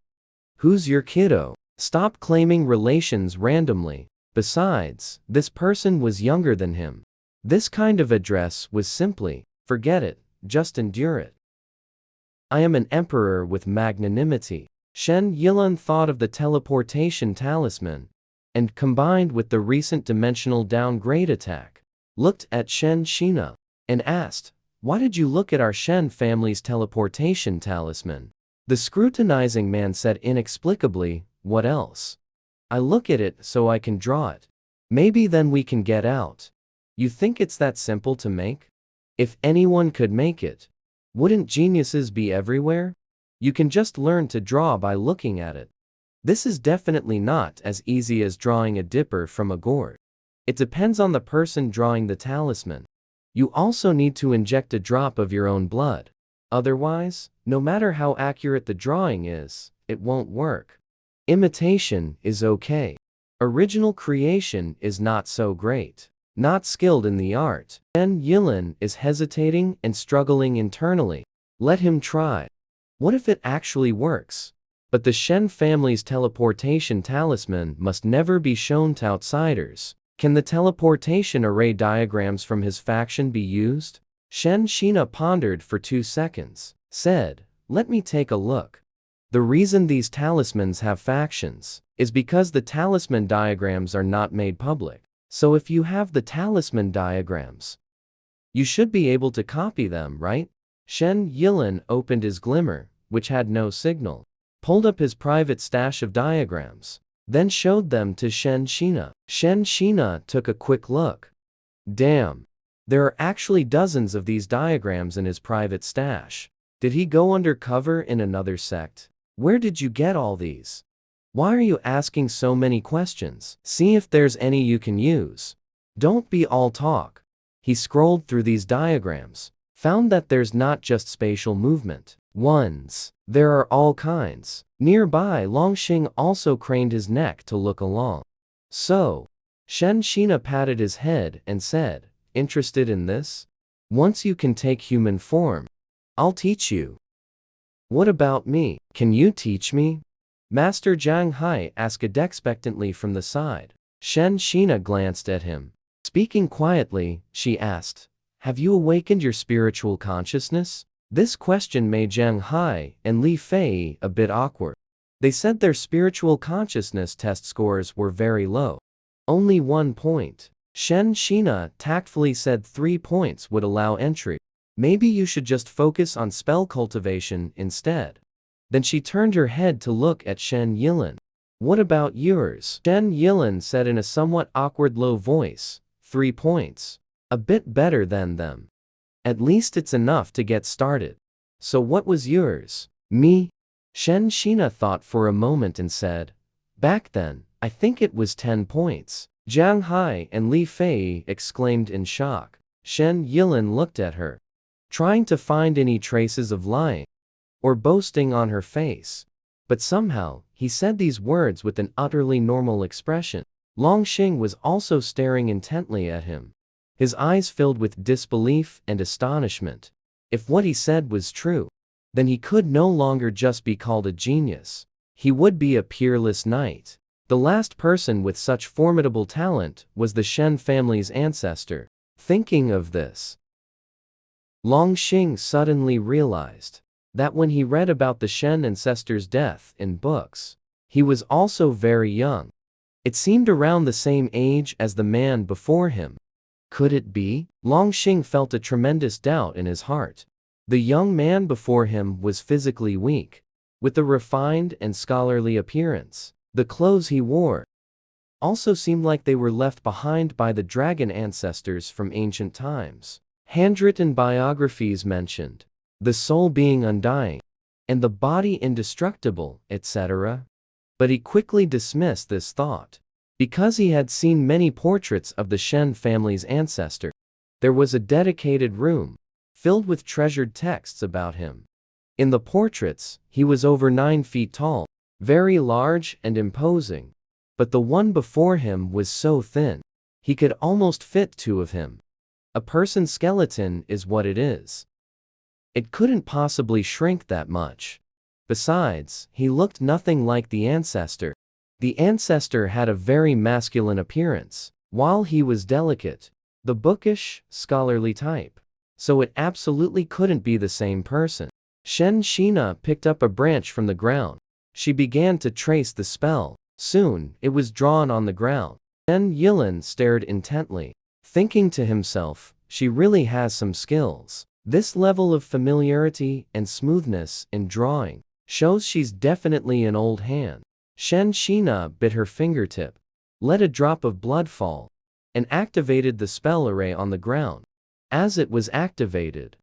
"Who's your kiddo?" Stop claiming relations randomly. Besides, this person was younger than him. This kind of address was simply, "Forget it, just endure it." "I am an emperor with magnanimity." Shen Yilun thought of the teleportation talisman, and combined with the recent dimensional downgrade attack, looked at Shen Shina and asked, "Why did you look at our Shen family's teleportation talisman?" The scrutinizing man said inexplicably, "What else? I look at it so I can draw it. Maybe then we can get out." "You think it's that simple to make? If anyone could make it, wouldn't geniuses be everywhere? You can just learn to draw by looking at it. This is definitely not as easy as drawing a dipper from a gourd. It depends on the person drawing the talisman. You also need to inject a drop of your own blood. Otherwise, no matter how accurate the drawing is, it won't work. Imitation is okay. Original creation is not so great." Not skilled in the art, Shen Yilun is hesitating and struggling internally. Let him try. What if it actually works? But the Shen family's teleportation talisman must never be shown to outsiders. Can the teleportation array diagrams from his faction be used? Shen Shina pondered for 2 seconds, said, "Let me take a look." The reason these talismans have factions is because the talisman diagrams are not made public. So if you have the talisman diagrams, you should be able to copy them, right? Shen Yilun opened his glimmer, which had no signal, pulled up his private stash of diagrams, then showed them to Shen Shina. Shen Shina took a quick look. Damn. There are actually dozens of these diagrams in his private stash. Did he go undercover in another sect? Where did you get all these? Why are you asking so many questions? See if there's any you can use. Don't be all talk. He scrolled through these diagrams, found that there's not just spatial movement ones. There are all kinds. Nearby, Longxing also craned his neck to look along. So, Shen Shina patted his head and said, "Interested in this? Once you can take human form, I'll teach you. What about me? Can you teach me? Master Jiang Hai asked expectantly from the side. Shen Shina glanced at him. Speaking quietly, she asked, "Have you awakened your spiritual consciousness?" This question made Jiang Hai and Li Fei a bit awkward. They said their spiritual consciousness test scores were very low. Only 1 point. Shen Shina tactfully said 3 points would allow entry. Maybe you should just focus on spell cultivation instead. Then she turned her head to look at Shen Yilin. What about yours? Shen Yilin said in a somewhat awkward low voice, 3 points. A bit better than them. At least it's enough to get started. So what was yours? Me? Shen Shina thought for a moment and said, back then, I think it was 10 points. Jiang Hai and Li Fei exclaimed in shock. Shen Yilin looked at her, trying to find any traces of lying or boasting on her face. But somehow, he said these words with an utterly normal expression. Longxing was also staring intently at him, his eyes filled with disbelief and astonishment. If what he said was true, then he could no longer just be called a genius. He would be a peerless knight. The last person with such formidable talent was the Shen family's ancestor. Thinking of this, Longxing suddenly realized that when he read about the Shen ancestor's death in books, he was also very young. It seemed around the same age as the man before him. Could it be? Longxing felt a tremendous doubt in his heart. The young man before him was physically weak, with a refined and scholarly appearance. The clothes he wore also seemed like they were left behind by the dragon ancestors from ancient times. Handwritten biographies mentioned the soul being undying, and the body indestructible, etc. But he quickly dismissed this thought. Because he had seen many portraits of the Shen family's ancestor, there was a dedicated room, filled with treasured texts about him. In the portraits, he was over 9 feet tall, very large and imposing. But the one before him was so thin, he could almost fit 2 of him. A person's skeleton is what it is. It couldn't possibly shrink that much. Besides, he looked nothing like the ancestor. The ancestor had a very masculine appearance, while he was delicate, the bookish, scholarly type. So it absolutely couldn't be the same person. Shen Shina picked up a branch from the ground. She began to trace the spell. Soon, it was drawn on the ground. Shen Yilin stared intently, thinking to himself, she really has some skills. This level of familiarity and smoothness in drawing shows she's definitely an old hand. Shen Shina bit her fingertip, let a drop of blood fall, and activated the spell array on the ground. As it was activated,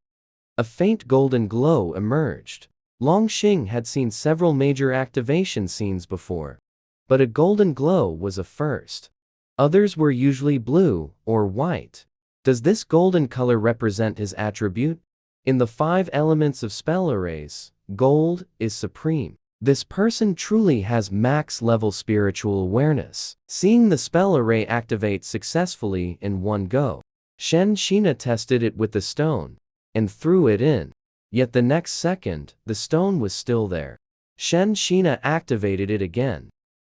a faint golden glow emerged. Longxing had seen several major activation scenes before, but a golden glow was a first. Others were usually blue or white. Does this golden color represent his attribute? In the 5 elements of spell arrays, gold is supreme. This person truly has max-level spiritual awareness. Seeing the spell array activate successfully in one go, Shen Shina tested it with the stone and threw it in. Yet the next second, the stone was still there. Shen Shina activated it again,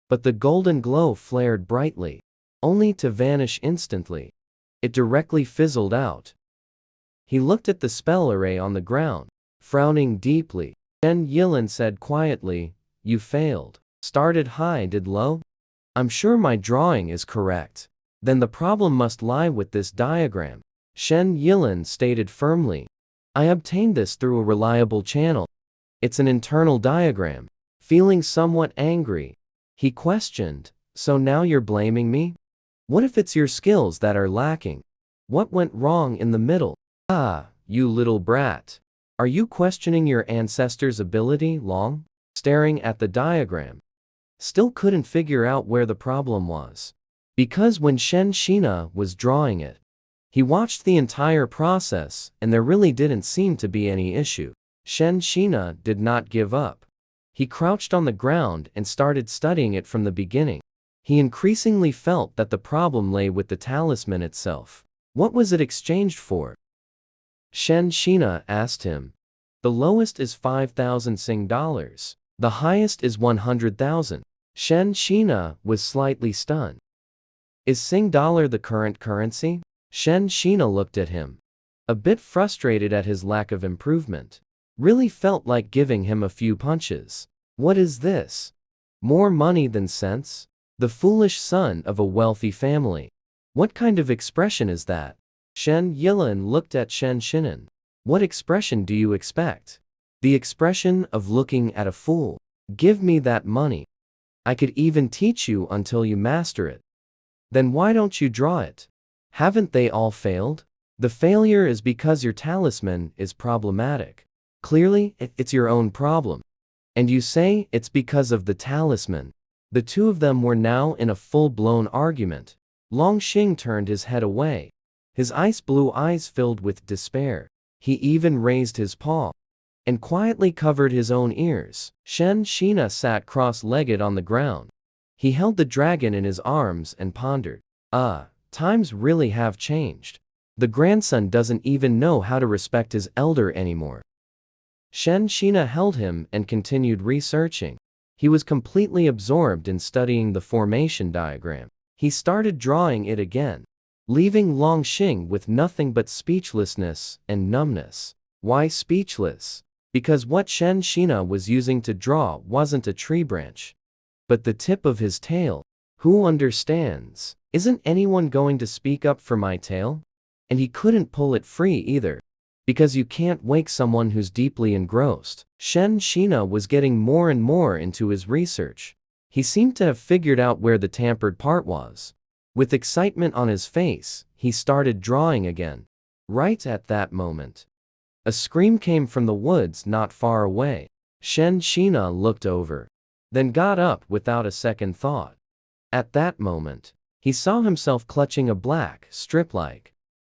but the golden glow flared brightly, only to vanish instantly. It directly fizzled out. He looked at the spell array on the ground, frowning deeply. Shen Yilin said quietly, you failed. Started high, did low? I'm sure my drawing is correct. Then the problem must lie with this diagram. Shen Yilin stated firmly. I obtained this through a reliable channel. It's an internal diagram. Feeling somewhat angry, he questioned, so now you're blaming me? What if it's your skills that are lacking? What went wrong in the middle? Ah, you little brat. Are you questioning your ancestor's ability, Long? Staring at the diagram, still couldn't figure out where the problem was. Because when Shen Shina was drawing it, he watched the entire process and there really didn't seem to be any issue. Shen Shina did not give up. He crouched on the ground and started studying it from the beginning. He increasingly felt that the problem lay with the talisman itself. What was it exchanged for? Shen Shina asked him. The lowest is 5,000 Sing dollars. The highest is 100,000. Shen Shina was slightly stunned. Is Sing dollar the current currency? Shen Shina looked at him, a bit frustrated at his lack of improvement. Really felt like giving him a few punches. What is this? More money than sense? The foolish son of a wealthy family. What kind of expression is that? Shen Yilin looked at Shen Shinan. What expression do you expect? The expression of looking at a fool. Give me that money. I could even teach you until you master it. Then why don't you draw it? Haven't they all failed? The failure is because your talisman is problematic. Clearly, it's your own problem. And you say it's because of the talisman. The two of them were now in a full-blown argument. Longxing turned his head away. His ice-blue eyes filled with despair. He even raised his paw and quietly covered his own ears. Shen Shina sat cross-legged on the ground. He held the dragon in his arms and pondered. Times really have changed. The grandson doesn't even know how to respect his elder anymore. Shen Shina held him and continued researching. He was completely absorbed in studying the formation diagram. He started drawing it again, leaving Longxing with nothing but speechlessness and numbness. Why speechless? Because what Shen Shina was using to draw wasn't a tree branch, but the tip of his tail. Who understands? Isn't anyone going to speak up for my tail? And he couldn't pull it free either, because you can't wake someone who's deeply engrossed. Shen Shina was getting more and more into his research. He seemed to have figured out where the tampered part was. With excitement on his face, he started drawing again. Right at that moment, a scream came from the woods not far away. Shen Shina looked over, then got up without a second thought. At that moment, he saw himself clutching a black, strip-like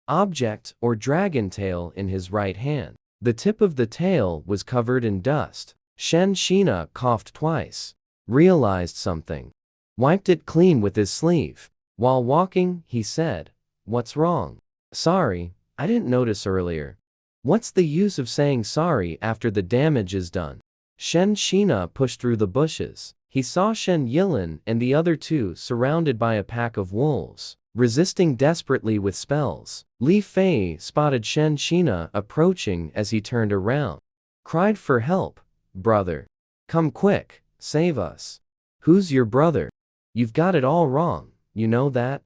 object or dragon tail in his right hand. The tip of the tail was covered in dust. Shen Shina coughed twice, realized something, wiped it clean with his sleeve. While walking, he said, "What's wrong?" "Sorry, I didn't notice earlier." "What's the use of saying sorry after the damage is done?" Shen Shina pushed through the bushes. He saw Shen Yilin and the other two surrounded by a pack of wolves, resisting desperately with spells. Li Fei spotted Shen Shina approaching as he turned around. Cried for help. "Brother, come quick, save us." "Who's your brother? You've got it all wrong, you know that?"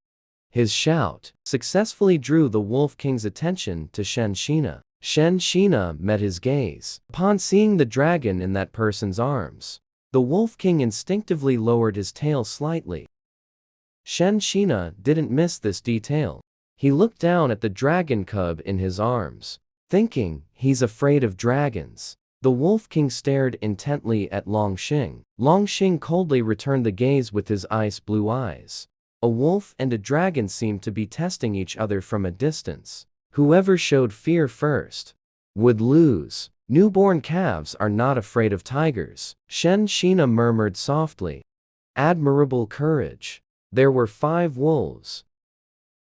His shout successfully drew the Wolf King's attention to Shen Shina. Shen Shina met his gaze. Upon seeing the dragon in that person's arms, the Wolf King instinctively lowered his tail slightly. Shen Shina didn't miss this detail. He looked down at the dragon cub in his arms, thinking, he's afraid of dragons. The Wolf King stared intently at Longxing. Longxing coldly returned the gaze with his ice-blue eyes. A wolf and a dragon seemed to be testing each other from a distance. Whoever showed fear first would lose. Newborn calves are not afraid of tigers. Shen Shina murmured softly. Admirable courage. There were 5 wolves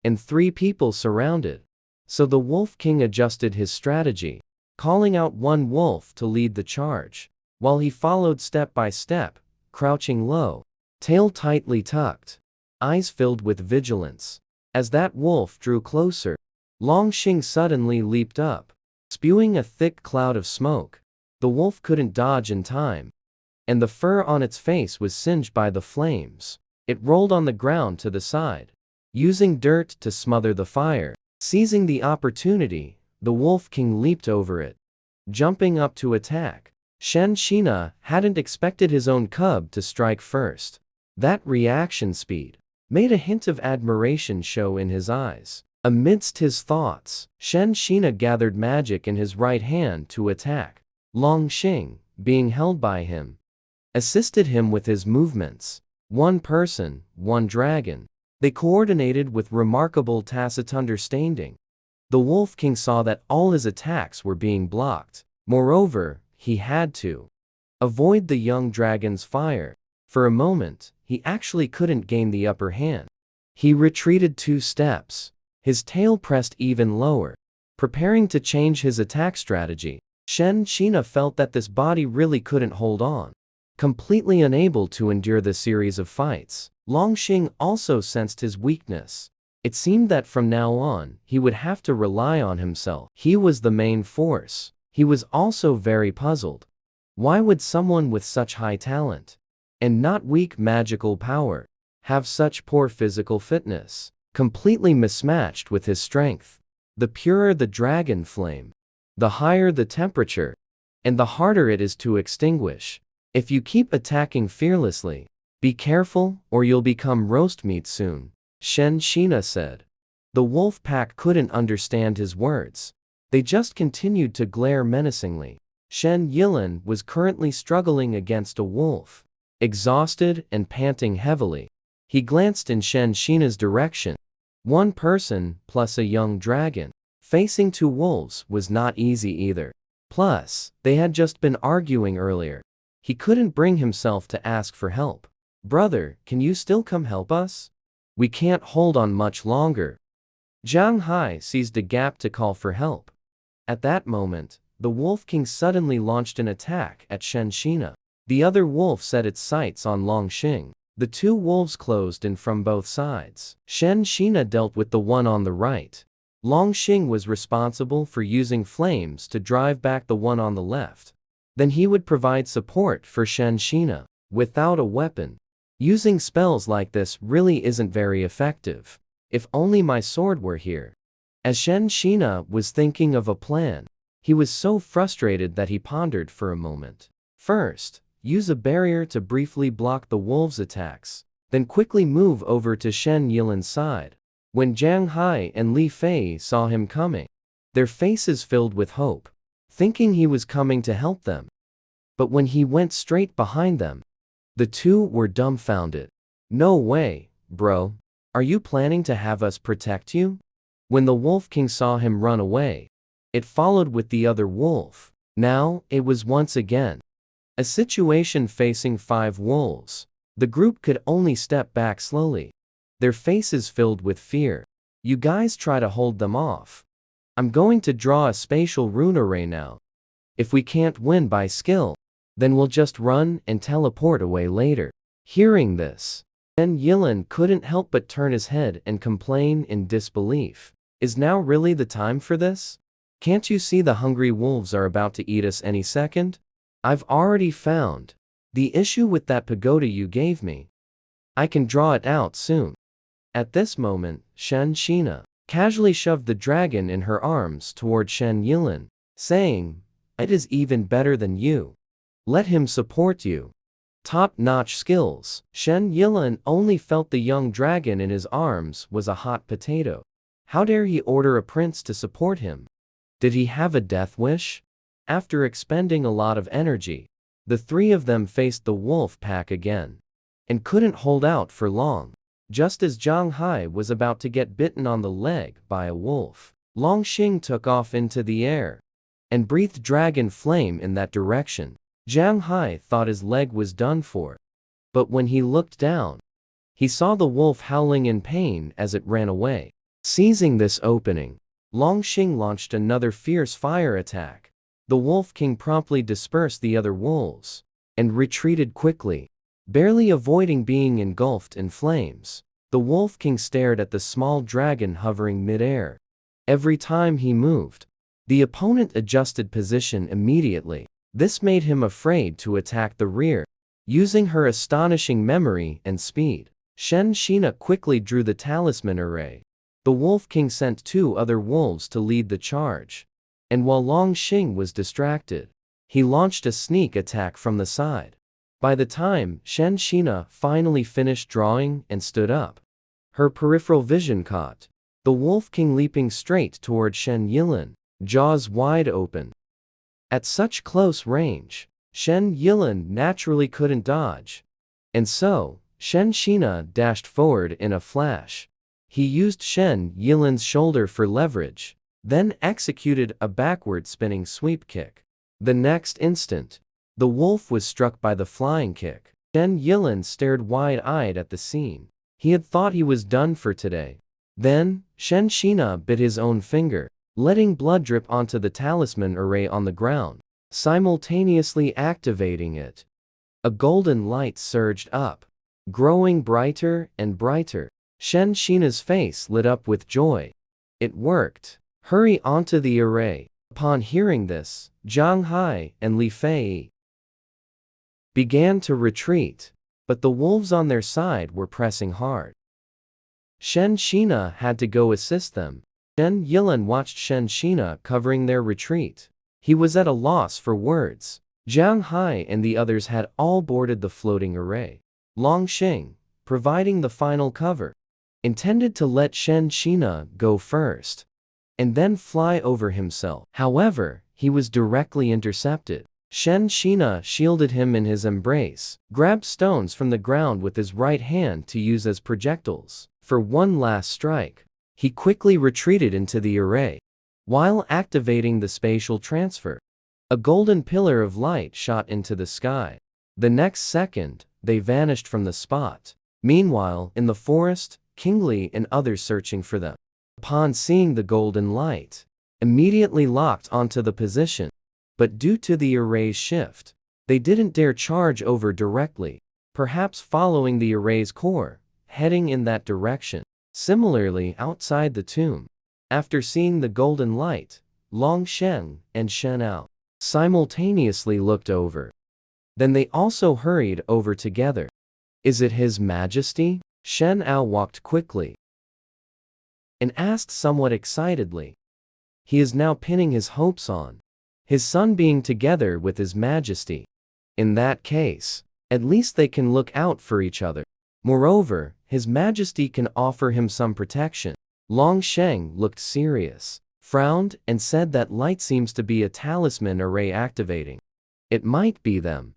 and 3 people surrounded. So the Wolf King adjusted his strategy, calling out one wolf to lead the charge, while he followed step by step, crouching low, tail tightly tucked, eyes filled with vigilance. As that wolf drew closer, Longxing suddenly leaped up, spewing a thick cloud of smoke. The wolf couldn't dodge in time, and the fur on its face was singed by the flames. It rolled on the ground to the side, using dirt to smother the fire. Seizing the opportunity, the Wolf King leaped over it, jumping up to attack. Shen Shina hadn't expected his own cub to strike first. That reaction speed made a hint of admiration show in his eyes. Amidst his thoughts, Shen Shina gathered magic in his right hand to attack. Longxing, being held by him, assisted him with his movements. One person, one dragon. They coordinated with remarkable tacit understanding. The Wolf King saw that all his attacks were being blocked. Moreover, he had to avoid the young dragon's fire. For a moment, he actually couldn't gain the upper hand. He retreated 2 steps, his tail pressed even lower, preparing to change his attack strategy. Shen Shina felt that this body really couldn't hold on. Completely unable to endure the series of fights, Longxing also sensed his weakness. It seemed that from now on, he would have to rely on himself. He was the main force. He was also very puzzled. Why would someone with such high talent, and not weak magical power, have such poor physical fitness, completely mismatched with his strength? The purer the dragon flame, the higher the temperature, and the harder it is to extinguish. If you keep attacking fearlessly, be careful or you'll become roast meat soon, Shen Shina said. The wolf pack couldn't understand his words. They just continued to glare menacingly. Shen Yilin was currently struggling against a wolf. Exhausted and panting heavily, he glanced in Shen Shina's direction. One person plus a young dragon. Facing two wolves was not easy either. Plus, they had just been arguing earlier. He couldn't bring himself to ask for help. Brother, can you still come help us? We can't hold on much longer. Zhang Hai seized a gap to call for help. At that moment, the Wolf King suddenly launched an attack at Shen Shina. The other wolf set its sights on Longxing. The two wolves closed in from both sides. Shen Shina dealt with the one on the right. Longxing was responsible for using flames to drive back the one on the left. Then he would provide support for Shen Shina. Without a weapon, using spells like this really isn't very effective. If only my sword were here. As Shen Shina was thinking of a plan, he was so frustrated that he pondered for a moment. First, use a barrier to briefly block the wolves' attacks, then quickly move over to Shen Yilin's side. When Zhang Hai and Li Fei saw him coming, their faces filled with hope, thinking he was coming to help them. But when he went straight behind them, the two were dumbfounded. No way, bro. Are you planning to have us protect you? When the Wolf King saw him run away, it followed with the other wolf. Now, it was once again a situation facing 5 wolves. The group could only step back slowly, their faces filled with fear. You guys try to hold them off. I'm going to draw a spatial rune array now. If we can't win by skill, then we'll just run and teleport away later. Hearing this, Shen Yilin couldn't help but turn his head and complain in disbelief. Is now really the time for this? Can't you see the hungry wolves are about to eat us any second? I've already found the issue with that pagoda you gave me. I can draw it out soon. At this moment, Shen Shina casually shoved the dragon in her arms toward Shen Yilin, saying, "It is even better than you. Let him support you." Top-notch skills. Shen Yilin only felt the young dragon in his arms was a hot potato. How dare he order a prince to support him? Did he have a death wish? After expending a lot of energy, the 3 of them faced the wolf pack again, and couldn't hold out for long. Just as Zhang Hai was about to get bitten on the leg by a wolf, Longxing took off into the air and breathed dragon flame in that direction. Zhang Hai thought his leg was done for, but when he looked down, he saw the wolf howling in pain as it ran away. Seizing this opening, Longxing launched another fierce fire attack. The Wolf King promptly dispersed the other wolves and retreated quickly, barely avoiding being engulfed in flames. The Wolf King stared at the small dragon hovering mid-air. Every time he moved, the opponent adjusted position immediately. This made him afraid to attack the rear. Using her astonishing memory and speed, Shen Shina quickly drew the Talisman array. The Wolf King sent 2 other wolves to lead the charge. And while Longxing was distracted, he launched a sneak attack from the side. By the time Shen Shina finally finished drawing and stood up, her peripheral vision caught the Wolf King leaping straight toward Shen Yilin, jaws wide open. At such close range, Shen Yilin naturally couldn't dodge. And so, Shen Shina dashed forward in a flash. He used Shen Yilin's shoulder for leverage, then executed a backward spinning sweep kick. The next instant, the wolf was struck by the flying kick. Shen Yilin stared wide-eyed at the scene. He had thought he was done for today. Then, Shen Shina bit his own finger. letting blood drip onto the talisman array on the ground, simultaneously activating it. A golden light surged up, growing brighter and brighter. Shen Shina's face lit up with joy. It worked. Hurry onto the array. Upon hearing this, Zhang Hai and Li Fei began to retreat, but the wolves on their side were pressing hard. Shen Shina had to go assist them. Shen Yilan watched Shen Shina covering their retreat. He was at a loss for words. Zhang Hai and the others had all boarded the floating array. Long Xing, providing the final cover, intended to let Shen Shina go first, and then fly over himself. However, he was directly intercepted. Shen Shina shielded him in his embrace, grabbed stones from the ground with his right hand to use as projectiles. For one last strike, he quickly retreated into the array. While activating the spatial transfer, a golden pillar of light shot into the sky. The next second, they vanished from the spot. Meanwhile, in the forest, King Li and others searching for them, upon seeing the golden light, immediately locked onto the position. But due to the array's shift, they didn't dare charge over directly, perhaps following the array's core, heading in that direction. Similarly, outside the tomb, after seeing the golden light, Long Sheng and Shen Ao simultaneously looked over. Then they also hurried over together. Is it His Majesty? Shen Ao walked quickly and asked somewhat excitedly. He is now pinning his hopes on his son being together with His Majesty. In that case, at least they can look out for each other. Moreover, His Majesty can offer him some protection. Long Sheng looked serious, frowned, and said that light seems to be a talisman array activating. It might be them.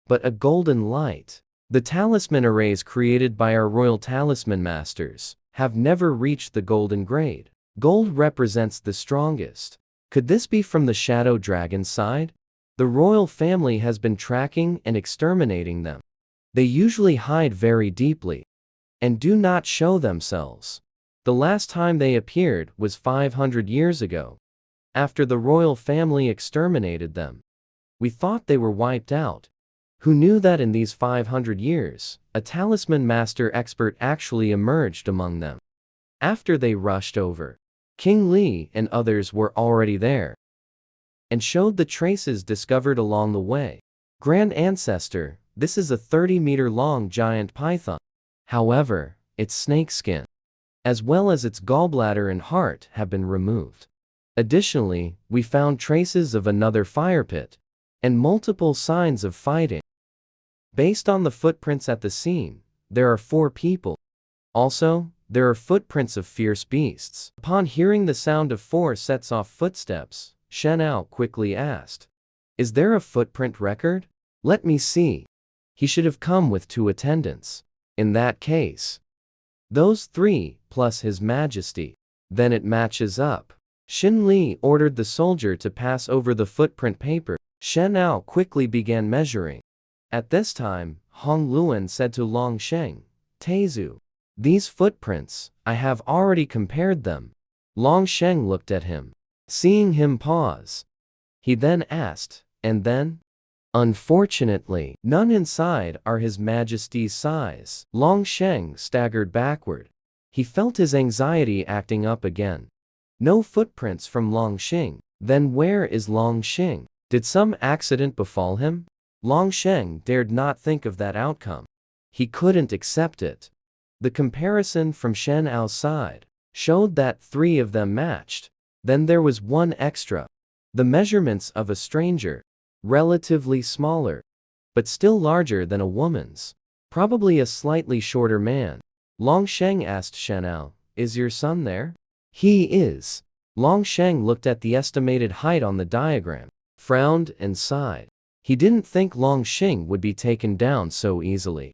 But a golden light. The talisman arrays created by our royal talisman masters have never reached the golden grade. Gold represents the strongest. Could this be from the Shadow Dragon side? The royal family has been tracking and exterminating them. They usually hide very deeply and do not show themselves. The last time they appeared was 500 years ago, after the royal family exterminated them. We thought they were wiped out. Who knew that in these 500 years, a talisman master expert actually emerged among them? After they rushed over, King Li and others were already there and showed the traces discovered along the way. Grand Ancestor, this is a 30-meter-long giant python. However, its snakeskin, as well as its gallbladder and heart, have been removed. Additionally, we found traces of another fire pit and multiple signs of fighting. Based on the footprints at the scene, there are 4 people. Also, there are footprints of fierce beasts. Upon hearing the sound of 4 sets off footsteps, Shen Ao quickly asked, "Is there a footprint record? Let me see." He should have come with 2 attendants. In that case, those 3 plus His Majesty. Then it matches up. Xin Li ordered the soldier to pass over the footprint paper. Shen Ao quickly began measuring. At this time, Hong Luan said to Long Sheng, "Teizu, these footprints, I have already compared them." Long Sheng looked at him, seeing him pause. He then asked, "And then?" "Unfortunately, none inside are His Majesty's size." Long Sheng staggered backward. He felt his anxiety acting up again. No footprints from Long Sheng. Then where is Long Sheng? Did some accident befall him? Long Sheng dared not think of that outcome. He couldn't accept it. The comparison from Shen Ao's side showed that 3 of them matched. Then there was 1 extra. The measurements of a stranger, relatively smaller, but still larger than a woman's. Probably a slightly shorter man. Long Sheng asked Shen Ao, "Is your son there?" "He is." Long Sheng looked at the estimated height on the diagram, frowned and sighed. He didn't think Long Sheng would be taken down so easily.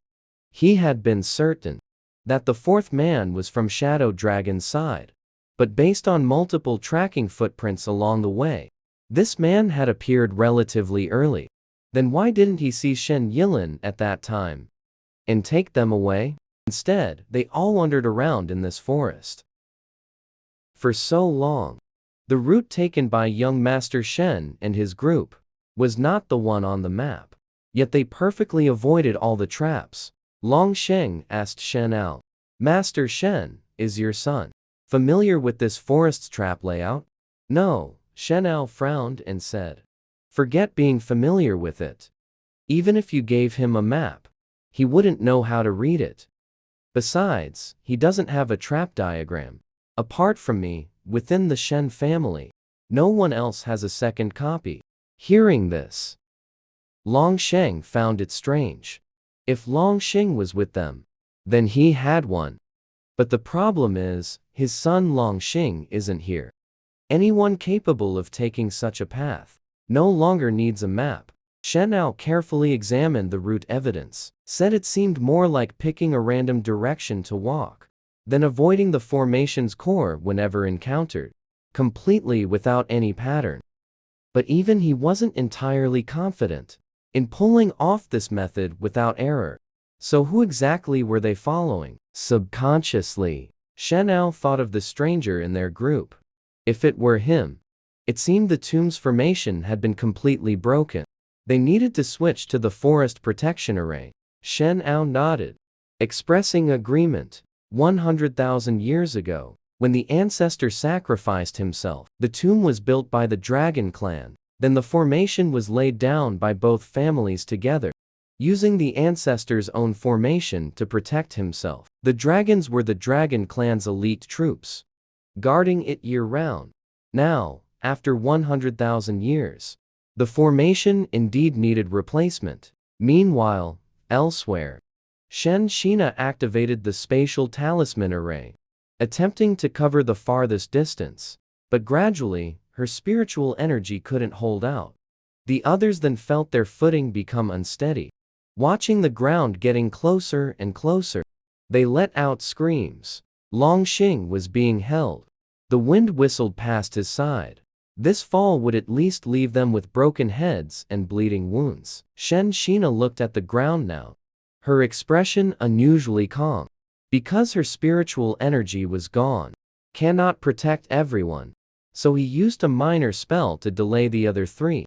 He had been certain that the 4th man was from Shadow Dragon's side. But based on multiple tracking footprints along the way, this man had appeared relatively early. Then why didn't he see Shen Yilan at that time and take them away? Instead, they all wandered around in this forest for so long. The route taken by young Master Shen and his group was not the one on the map. Yet they perfectly avoided all the traps. Long Sheng asked Shen Ao, "Master Shen, is your son familiar with this forest's trap layout?" "No," Shen Ao frowned and said. "Forget being familiar with it. Even if you gave him a map, he wouldn't know how to read it. Besides, he doesn't have a trap diagram. Apart from me, within the Shen family, no one else has a second copy." Hearing this, Long Sheng found it strange. If Long Sheng was with them, then he had one. But the problem is, his son Long Sheng isn't here. Anyone capable of taking such a path no longer needs a map. Shen Ao carefully examined the route evidence, said it seemed more like picking a random direction to walk than avoiding the formation's core whenever encountered, completely without any pattern. But even he wasn't entirely confident in pulling off this method without error. So who exactly were they following? Subconsciously, Shen Ao thought of the stranger in their group. If it were him, it seemed the tomb's formation had been completely broken. They needed to switch to the forest protection array. Shen Ao nodded, expressing agreement. 100,000 years ago, when the ancestor sacrificed himself, the tomb was built by the Dragon Clan. Then the formation was laid down by both families together, using the ancestor's own formation to protect himself. The dragons were the Dragon Clan's elite troops, guarding it year-round. Now, after 100,000 years, the formation indeed needed replacement. Meanwhile, elsewhere, Shen Shina activated the spatial talisman array, attempting to cover the farthest distance, but gradually, her spiritual energy couldn't hold out. The others then felt their footing become unsteady. Watching the ground getting closer and closer, they let out screams. Long Sheng was being held. The wind whistled past his side. This fall would at least leave them with broken heads and bleeding wounds. Shen Shina looked at the ground now, her expression unusually calm. Because her spiritual energy was gone, cannot protect everyone, so he used a minor spell to delay the other three.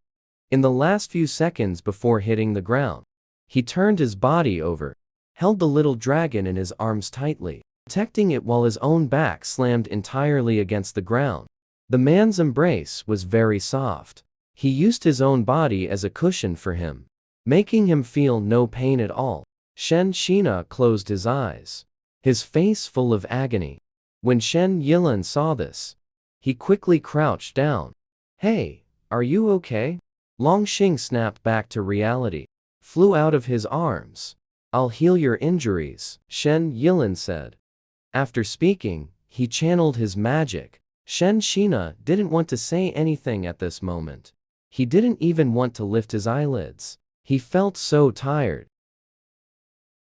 In the last few seconds before hitting the ground, he turned his body over, held the little dragon in his arms tightly, protecting it while his own back slammed entirely against the ground. The man's embrace was very soft. He used his own body as a cushion for him, making him feel no pain at all. Shen Shina closed his eyes, his face full of agony. When Shen Yilan saw this, he quickly crouched down. "Hey, are you okay?" Long Sheng snapped back to reality, flew out of his arms. "I'll heal your injuries," Shen Yilan said. After speaking, he channeled his magic. Shen Shina didn't want to say anything at this moment. He didn't even want to lift his eyelids. He felt so tired.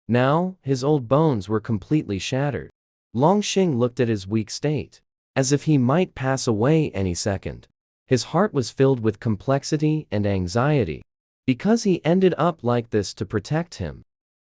Now, his old bones were completely shattered. Long Sheng looked at his weak state, as if he might pass away any second. His heart was filled with complexity and anxiety, because he ended up like this to protect him.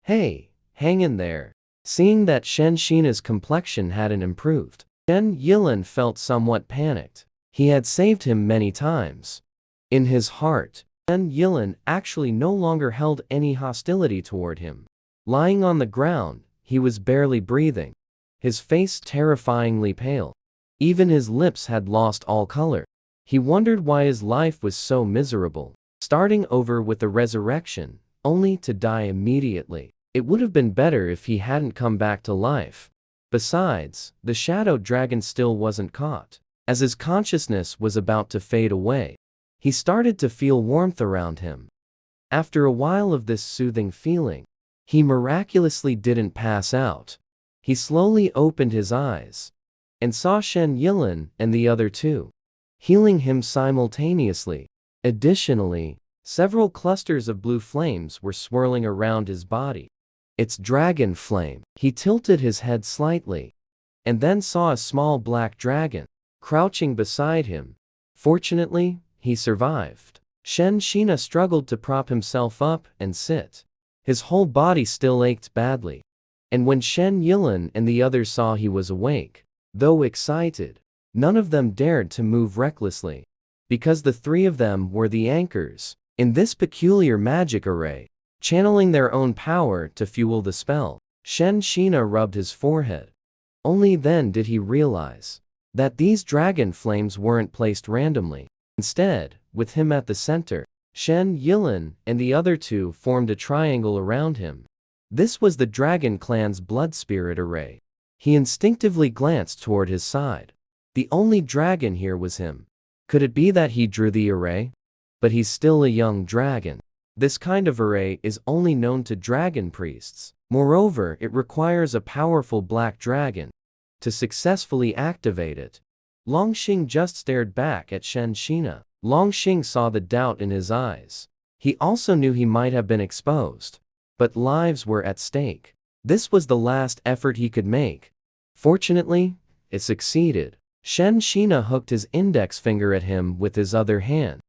"Hey, hang in there." Seeing that Shen Shina's complexion hadn't improved, Shen Yilan felt somewhat panicked. He had saved him many times. In his heart, Shen Yilan actually no longer held any hostility toward him. Lying on the ground, he was barely breathing, his face terrifyingly pale. Even his lips had lost all color. He wondered why his life was so miserable, starting over with the resurrection, only to die immediately. It would have been better if he hadn't come back to life. Besides, the shadow dragon still wasn't caught. As his consciousness was about to fade away, he started to feel warmth around him. After a while of this soothing feeling, he miraculously didn't pass out. He slowly opened his eyes and saw Shen Yilan and the other two, healing him simultaneously. Additionally, several clusters of blue flames were swirling around his body. It's dragon flame. He tilted his head slightly, and then saw a small black dragon crouching beside him. Fortunately, he survived. Shen Shina struggled to prop himself up and sit. His whole body still ached badly. And when Shen Yilan and the others saw he was awake, though excited, None of them dared to move recklessly, because the three of them were the anchors in this peculiar magic array, channeling their own power to fuel the spell. Shen rubbed his forehead. Only then did he realize that these dragon flames weren't placed randomly. Instead, with him at the center, Shen Yilin and the other two formed a triangle around him. This was the dragon clan's blood spirit array. He instinctively glanced toward his side. The only dragon here was him. Could it be that he drew the array? But he's still a young dragon. This kind of array is only known to dragon priests. Moreover, it requires a powerful black dragon to successfully activate it. Longxing just stared back at Shen. Longxing saw the doubt in his eyes. He also knew he might have been exposed, but lives were at stake. This was the last effort he could make. Fortunately, it succeeded. Shen hooked his index finger at him with his other hand.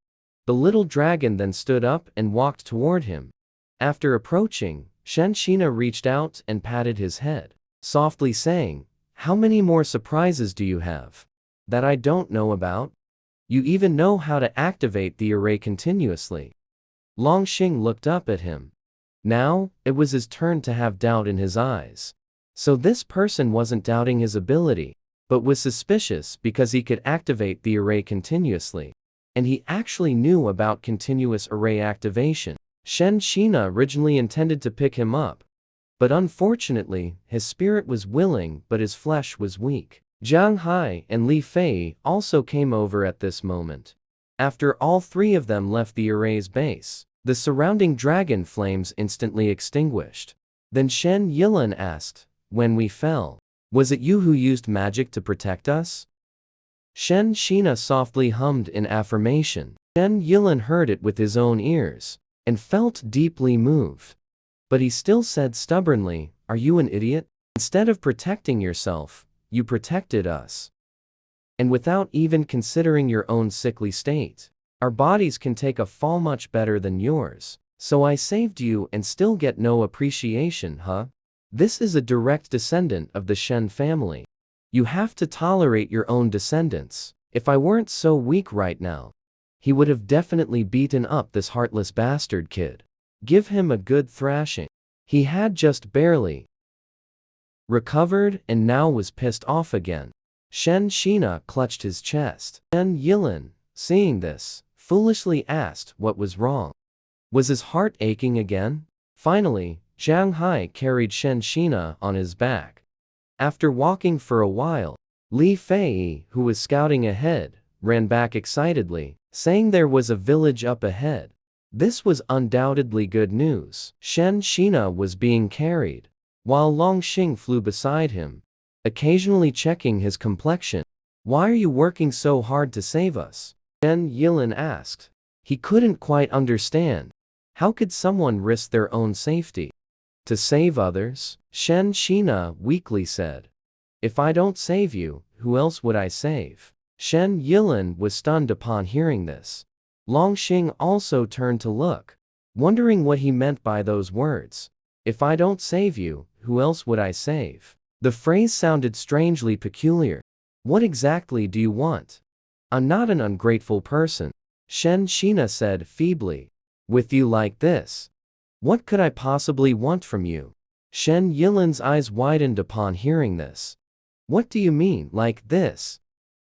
The little dragon then stood up and walked toward him. After approaching, Shen reached out and patted his head, softly saying, "How many more surprises do you have that I don't know about? You even know how to activate the array continuously." Longxing looked up at him. Now, it was his turn to have doubt in his eyes. So this person wasn't doubting his ability, but was suspicious because he could activate the array continuously. And he actually knew about continuous array activation. Shen originally intended to pick him up, but unfortunately, his spirit was willing but his flesh was weak. Jiang Hai and Li Fei also came over at this moment. After all three of them left the array's base, the surrounding dragon flames instantly extinguished. Then Shen Yilin asked, "When we fell, was it you who used magic to protect us?" Shen softly hummed in affirmation. Shen Yilin heard it with his own ears and felt deeply moved. But he still said stubbornly, "Are you an idiot? Instead of protecting yourself, you protected us. And without even considering your own sickly state. Our bodies can take a fall much better than yours. So I saved you and still get no appreciation, huh? This is a direct descendant of the Shen family. You have to tolerate your own descendants. If I weren't so weak right now, he would have definitely beaten up this heartless bastard kid. Give him a good thrashing." He had just barely recovered and now was pissed off again. Shen clutched his chest. Shen Yilin, seeing this, foolishly asked what was wrong. Was his heart aching again? Finally, Jiang Hai carried Shen on his back. After walking for a while, Li Fei, who was scouting ahead, ran back excitedly, saying there was a village up ahead. This was undoubtedly good news. Shen was being carried, while Longxing flew beside him, occasionally checking his complexion. "Why are you working so hard to save us?" Shen Yilin asked. He couldn't quite understand. How could someone risk their own safety to save others? Shen weakly said, "If I don't save you, who else would I save?" Shen Yilin was stunned upon hearing this. Longxing also turned to look, wondering what he meant by those words. "If I don't save you, who else would I save?" The phrase sounded strangely peculiar. "What exactly do you want?" "I'm not an ungrateful person," Shen said feebly. "With you like this, what could I possibly want from you?" Shen Yilin's eyes widened upon hearing this. "What do you mean, like this?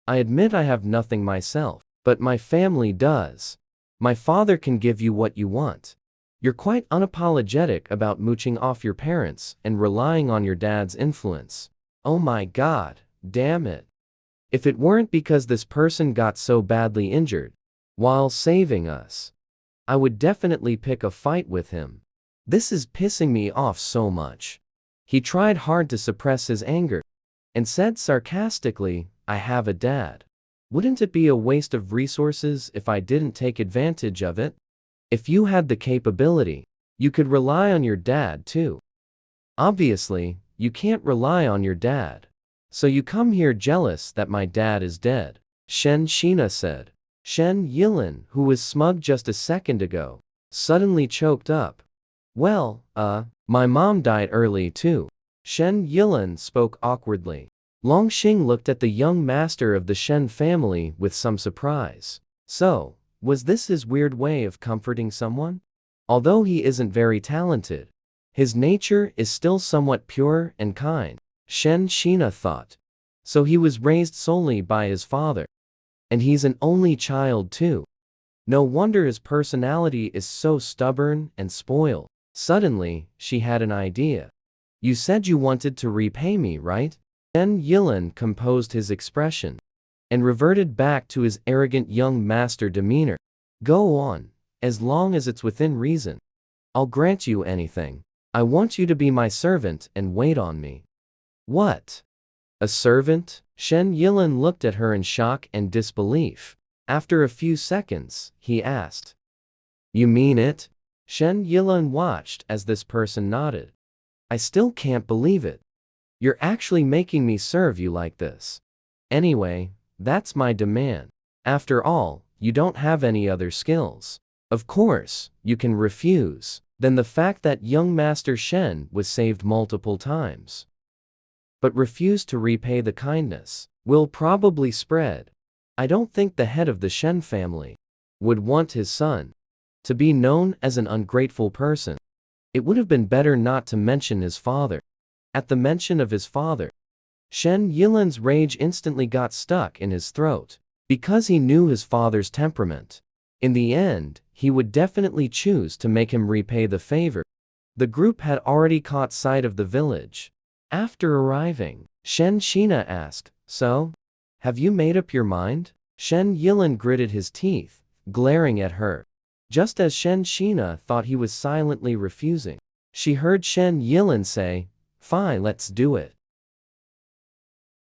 I admit I have nothing myself, but my family does. My father can give you what you want. You're quite unapologetic about mooching off your parents and relying on your dad's influence. Oh my god, damn it. If it weren't because this person got so badly injured while saving us, I would definitely pick a fight with him. This is pissing me off so much." He tried hard to suppress his anger and said sarcastically, "I have a dad. Wouldn't it be a waste of resources if I didn't take advantage of it? If you had the capability, you could rely on your dad too. Obviously, you can't rely on your dad. So you come here jealous that my dad is dead," Shen said. Shen Yilin, who was smug just a second ago, suddenly choked up. "Well, my mom died early too." Shen Yilin spoke awkwardly. Longxing looked at the young master of the Shen family with some surprise. So, was this his weird way of comforting someone? Although he isn't very talented, his nature is still somewhat pure and kind, Shen Shina thought. So he was raised solely by his father. And he's an only child too. No wonder his personality is so stubborn and spoiled. Suddenly, she had an idea. You said you wanted to repay me, right? Shen Yilin composed his expression and reverted back to his arrogant young master demeanor. Go on, as long as it's within reason. I'll grant you anything. I want you to be my servant and wait on me. What? A servant? Shen Yilin looked at her in shock and disbelief. After a few seconds, he asked. You mean it? Shen Yilin watched as this person nodded. I still can't believe it. You're actually making me serve you like this. Anyway, that's my demand. After all, you don't have any other skills. Of course, you can refuse. Then the fact that young Master Shen was saved multiple times, but refused to repay the kindness, will probably spread. I don't think the head of the Shen family would want his son to be known as an ungrateful person. It would have been better not to mention his father. At the mention of his father, Shen Yilin's rage instantly got stuck in his throat, because he knew his father's temperament. In the end, he would definitely choose to make him repay the favor. The group had already caught sight of the village. After arriving, Shen Shina asked, So? Have you made up your mind? Shen Yilin gritted his teeth, glaring at her. Just as Shen Shina thought he was silently refusing, she heard Shen Yilin say, Fine, let's do it.